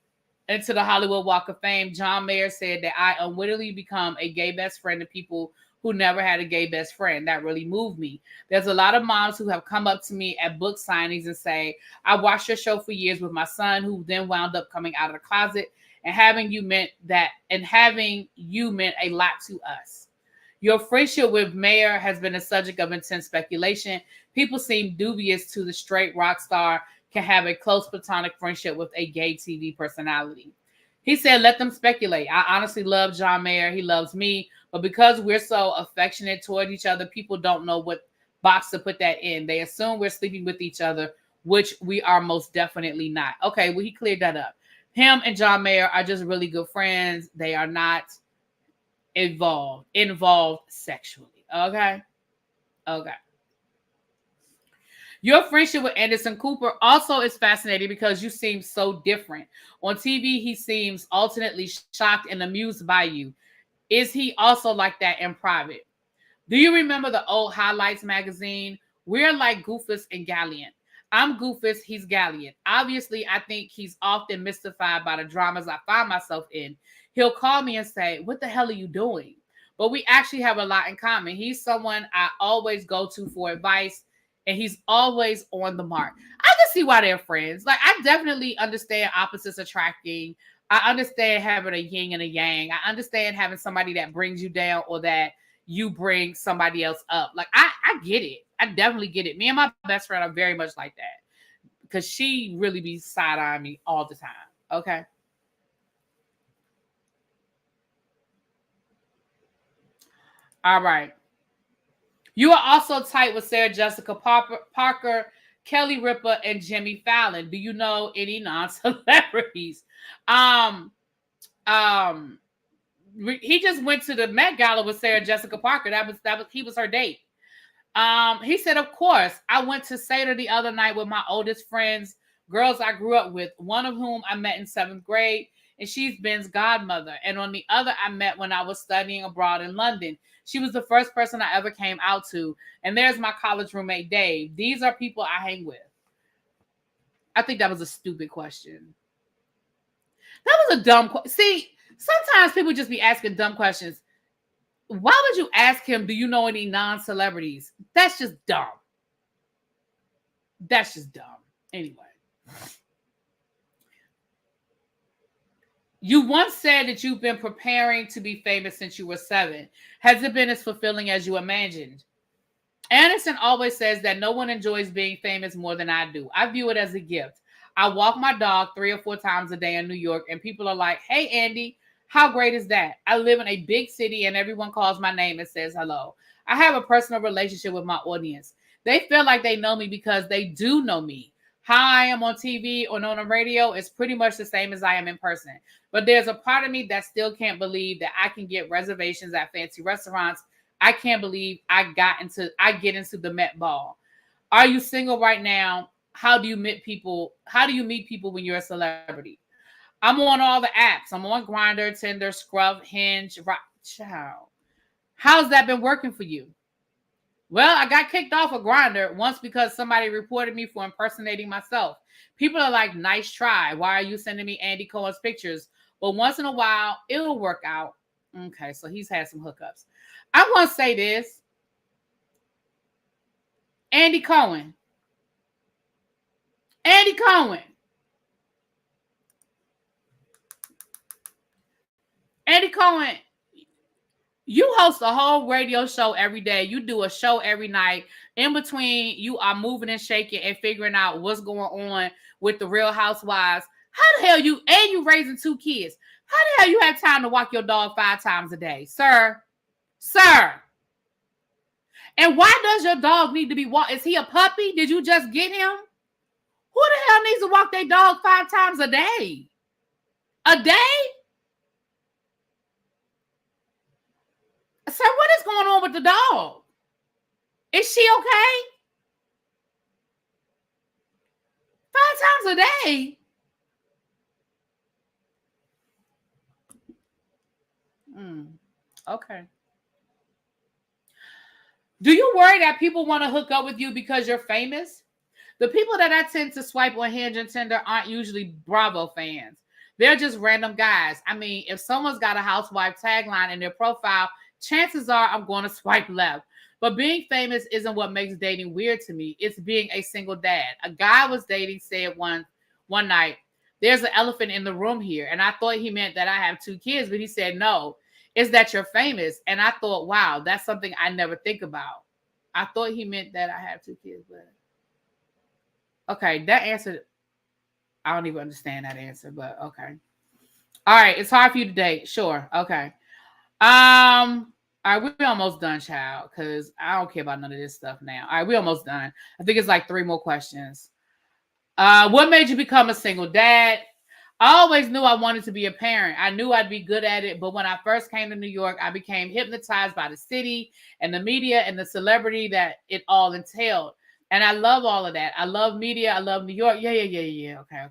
into the Hollywood Walk of Fame, John Mayer said that I unwittingly become a gay best friend to people who never had a gay best friend. That really moved me. There's a lot of moms who have come up to me at book signings and say, I watched your show for years with my son, who then wound up coming out of the closet, and having you meant a lot to us. Your friendship with Mayer has been a subject of intense speculation. People seem dubious to the straight rock star can have a close platonic friendship with a gay TV personality. He said, let them speculate. I honestly love John Mayer. He loves me. But because we're so affectionate toward each other, people don't know what box to put that in. They assume we're sleeping with each other, which we are most definitely not. Okay, well, he cleared that up. Him and John Mayer are just really good friends. They are not involved sexually. Okay. Your friendship with Anderson Cooper also is fascinating because you seem so different. On TV, he seems alternately shocked and amused by you. Is he also like that in private? Do you remember the old Highlights magazine? We're like Goofus and Galliant. I'm Goofus, he's Galliant. Obviously, I think he's often mystified by the dramas I find myself in. He'll call me and say, what the hell are you doing? But we actually have a lot in common. He's someone I always go to for advice, and he's always on the mark. I can see why they're friends. Like, I definitely understand opposites attracting. I understand having a yin and a yang. I understand having somebody that brings you down or that you bring somebody else up. Like, I get it. I definitely get it. Me and my best friend are very much like that because she really be side-eyeing me all the time. Okay. All right. You are also tight with Sarah Jessica Parker, Kelly Ripa, and Jimmy Fallon. Do you know any non-celebrities? He just went to the Met Gala with Sarah Jessica Parker. He was her date. He said, of course, I went to Seder the other night with my oldest friends, girls I grew up with, one of whom I met in 7th grade, and she's Ben's godmother. And on the other, I met when I was studying abroad in London. She was the first person I ever came out to. And there's my college roommate, Dave. These are people I hang with. I think that was a stupid question. That was a dumb question. See, sometimes people just be asking dumb questions. Why would you ask him, do you know any non-celebrities? That's just dumb. That's just dumb. Anyway. You once said that you've been preparing to be famous since you were 7. Has it been as fulfilling as you imagined? Anderson always says that no one enjoys being famous more than I do. I view it as a gift. I walk my dog 3 or 4 times a day in New York, and people are like, hey, Andy, how great is that? I live in a big city, and everyone calls my name and says hello. I have a personal relationship with my audience. They feel like they know me because they do know me. How I am on TV or on the radio is pretty much the same as I am in person. But there's a part of me that still can't believe that I can get reservations at fancy restaurants. I can't believe I get into the Met Ball. Are you single right now? How do you meet people? How do you meet people when you're a celebrity? I'm on all the apps. I'm on Grindr, Tinder, Scrub, Hinge, Child. How's that been working for you? Well, I got kicked off of Grindr once because somebody reported me for impersonating myself. People are like, nice try. Why are you sending me Andy Cohen's pictures? But once in a while, it'll work out. Okay, so he's had some hookups. I want to say this. Andy Cohen. Andy Cohen. Andy Cohen, you host a whole radio show every day. You do a show every night. In between, you are moving and shaking and figuring out what's going on with the Real Housewives. How the hell you raising 2 kids? How the hell you have time to walk your dog 5 times a day? Sir? And why does your dog need to be walked? Is he a puppy? Did you just get him? Who the hell needs to walk their dog 5 times a day? A day? Sir, what is going on with the dog? Is she okay? 5 times a day? Okay. Do you worry that people want to hook up with you because you're famous? The people that I tend to swipe on Hinge and Tinder aren't usually Bravo fans. They're just random guys. I mean, if someone's got a housewife tagline in their profile, chances are I'm going to swipe left. But being famous isn't what makes dating weird to me. It's being a single dad. A guy I was dating said one night, there's an elephant in the room here. And I thought he meant that I have 2 kids, but he said, no, it's that you're famous. And I thought, wow, that's something I never think about. I thought he meant that I have 2 kids, but okay, that answer, I don't even understand that answer, but okay. All right, it's hard for you to date. Sure. Okay. All right, we're almost done, child, because I don't care about none of this stuff now. All right, we're almost done. I think it's like 3 more questions. What made you become a single dad? I always knew I wanted to be a parent. I knew I'd be good at it, but when I first came to New York, I became hypnotized by the city and the media and the celebrity that it all entailed. And I love all of that. I love media. I love New York. Yeah. Okay.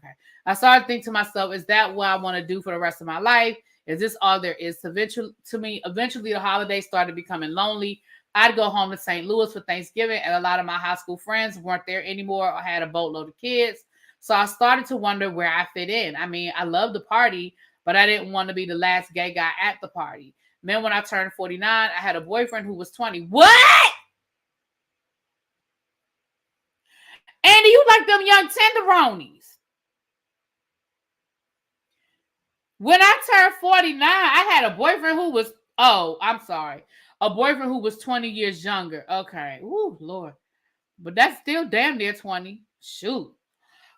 I started to think to myself, is that what I want to do for the rest of my life? Is this all there is to me? Eventually, the holidays started becoming lonely. I'd go home to St. Louis for Thanksgiving, and a lot of my high school friends weren't there anymore or had a boatload of kids. So I started to wonder where I fit in. I mean, I love the party, but I didn't want to be the last gay guy at the party. Then when I turned 49, I had a boyfriend who was 20. What? Andy, you like them young tenderonis. When I turned 49, I had a boyfriend who was, a boyfriend who was 20 years younger. Okay. Ooh, Lord. But that's still damn near 20. Shoot.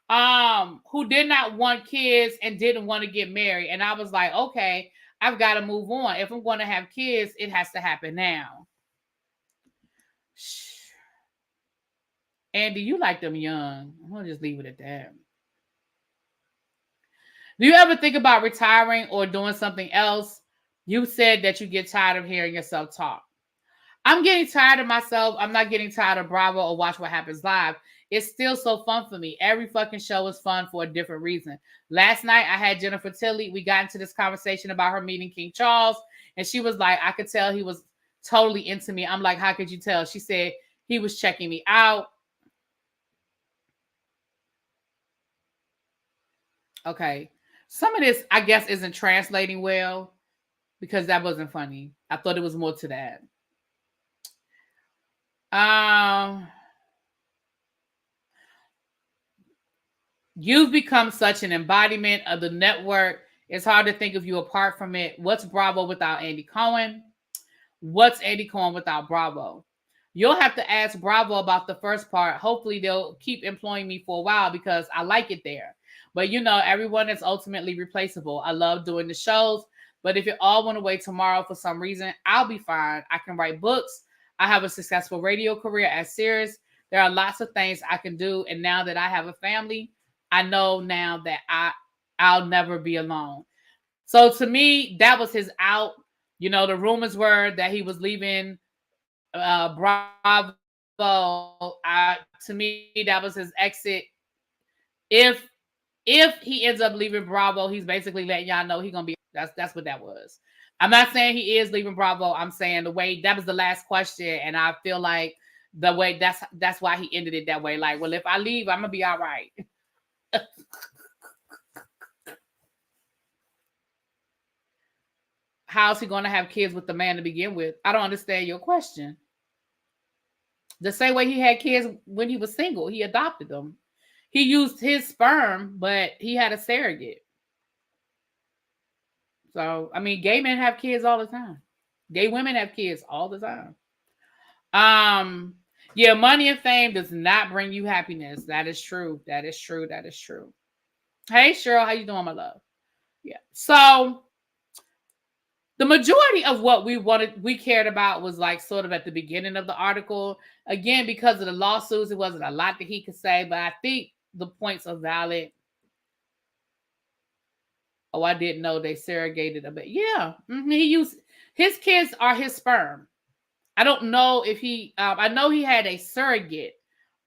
Who did not want kids and didn't want to get married. And I was like, okay, I've got to move on. If I'm going to have kids, it has to happen now. Andy, you like them young. I'm going to just leave it at that. Do you ever think about retiring or doing something else? You said that you get tired of hearing yourself talk. I'm getting tired of myself. I'm not getting tired of Bravo or Watch What Happens Live. It's still so fun for me. Every fucking show is fun for a different reason. Last night, I had Jennifer Tilly. We got into this conversation about her meeting King Charles. And she was like, I could tell he was totally into me. I'm like, how could you tell? She said he was checking me out. Okay. Some of this, I guess, isn't translating well. because that wasn't funny. I thought it was more to that. Um, you've become such an embodiment of the network. It's hard to think of you apart from it. What's Bravo without Andy Cohen? What's Andy Cohen without Bravo? You'll have to ask Bravo about the first part. Hopefully they'll keep employing me for a while because I like it there. But you know, everyone is ultimately replaceable. I love doing the shows, but if it all went away tomorrow for some reason, I'll be fine. I can write books. I have a successful radio career at Sirius. There are lots of things I can do. And now that I have a family, I know now that I'll never be alone. So to me, that was his out. You know, the rumors were that he was leaving Bravo. To me, that was his exit. If he ends up leaving Bravo, he's basically letting y'all know he's gonna be. That's what that was. I'm not saying he is leaving Bravo. I'm saying the way that was the last question, and I feel like the way that's why he ended it that way. Like, well, if I leave, I'm gonna be all right. How's he gonna have kids with the man to begin with? I don't understand your question. The same way he had kids when he was single, he adopted them. He used his sperm, but he had a surrogate. So, I mean, gay men have kids all the time. Gay women have kids all the time. Yeah, money and fame does not bring you happiness. That is true. That is true. That is true. Hey, Cheryl, how you doing, my love? Yeah. So, the majority of what we cared about was like sort of at the beginning of the article. Again, because of the lawsuits, it wasn't a lot that he could say, but I think the points are valid. Oh, I didn't know they surrogated a bit. Yeah, he used his kids are his sperm. I don't know if he. I know he had a surrogate,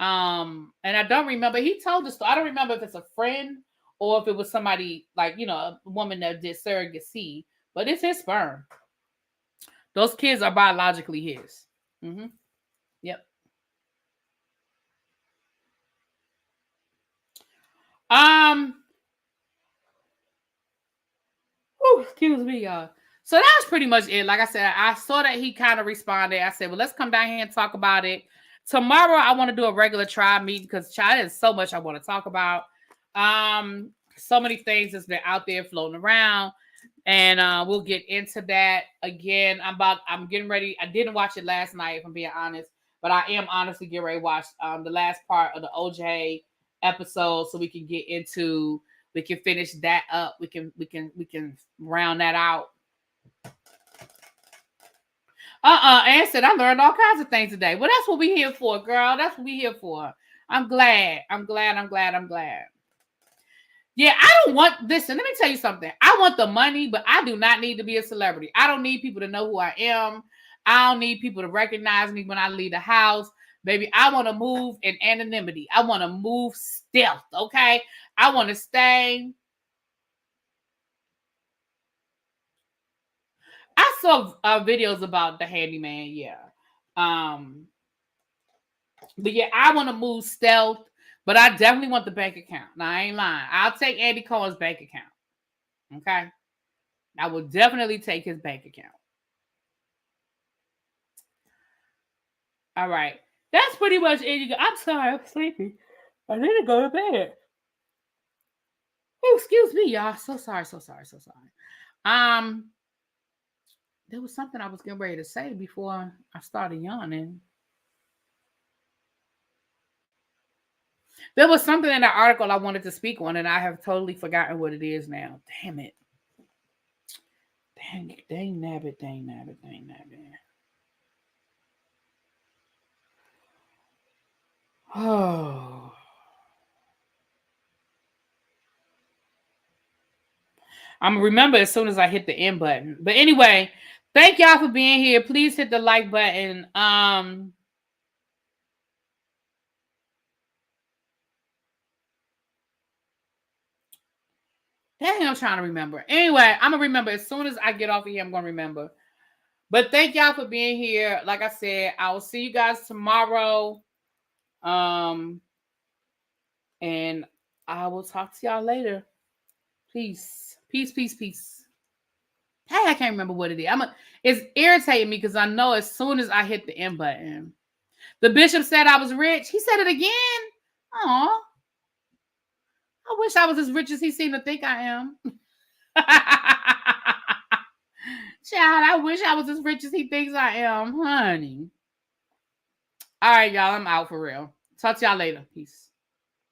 and I don't remember. He told the story. I don't remember if it's a friend or if it was somebody like a woman that did surrogacy. But it's his sperm. Those kids are biologically his. Mm-hmm. Yep. Um. Excuse me, y'all. So that's pretty much it. Like I said, I saw that he kind of responded. I said, well, let's come down here and talk about it. Tomorrow, I want to do a regular tribe meeting because child is so much I want to talk about. So many things that's been out there floating around. And we'll get into that again. I'm getting ready. I didn't watch it last night, if I'm being honest, but I am honestly getting ready to watch the last part of the OJ episode so we can finish that up. We can round that out. Ann said I learned all kinds of things today. Well, that's what we here for, girl. That's what we here for. I'm glad. Yeah, I don't want this. And let me tell you something. I want the money, but I do not need to be a celebrity. I don't need people to know who I am. I don't need people to recognize me when I leave the house. Baby, I want to move in anonymity. I want to move stealth, okay? I want to stay. I saw videos about the handyman, yeah. But yeah, I want to move stealth. But I definitely want the bank account. Now, I ain't lying. I'll take Andy Cohen's bank account. Okay? I will definitely take his bank account. All right. That's pretty much it. I'm sorry. I'm sleepy. I need to go to bed. Oh, excuse me, y'all. So sorry. Um, there was something I was getting ready to say before I started yawning. There was something in the article I wanted to speak on, and I have totally forgotten what it is now. Damn it. Dang nabbit. Oh. I'm gonna remember as soon as I hit the end button. But anyway, thank y'all for being here. Please hit the like button. Dang, I'm trying to remember. Anyway, I'm gonna remember as soon as I get off of here. I'm gonna remember. But thank y'all for being here. Like I said, I will see you guys tomorrow. And I will talk to y'all later. Peace. Hey. I can't remember what it is. It's irritating me because I know as soon as I hit the end button, the bishop said I was rich. He said it again. Aw. I wish I was as rich as he seemed to think I am. Child, I wish I was as rich as he thinks I am, honey. All right, y'all. I'm out for real. Talk to y'all later. Peace.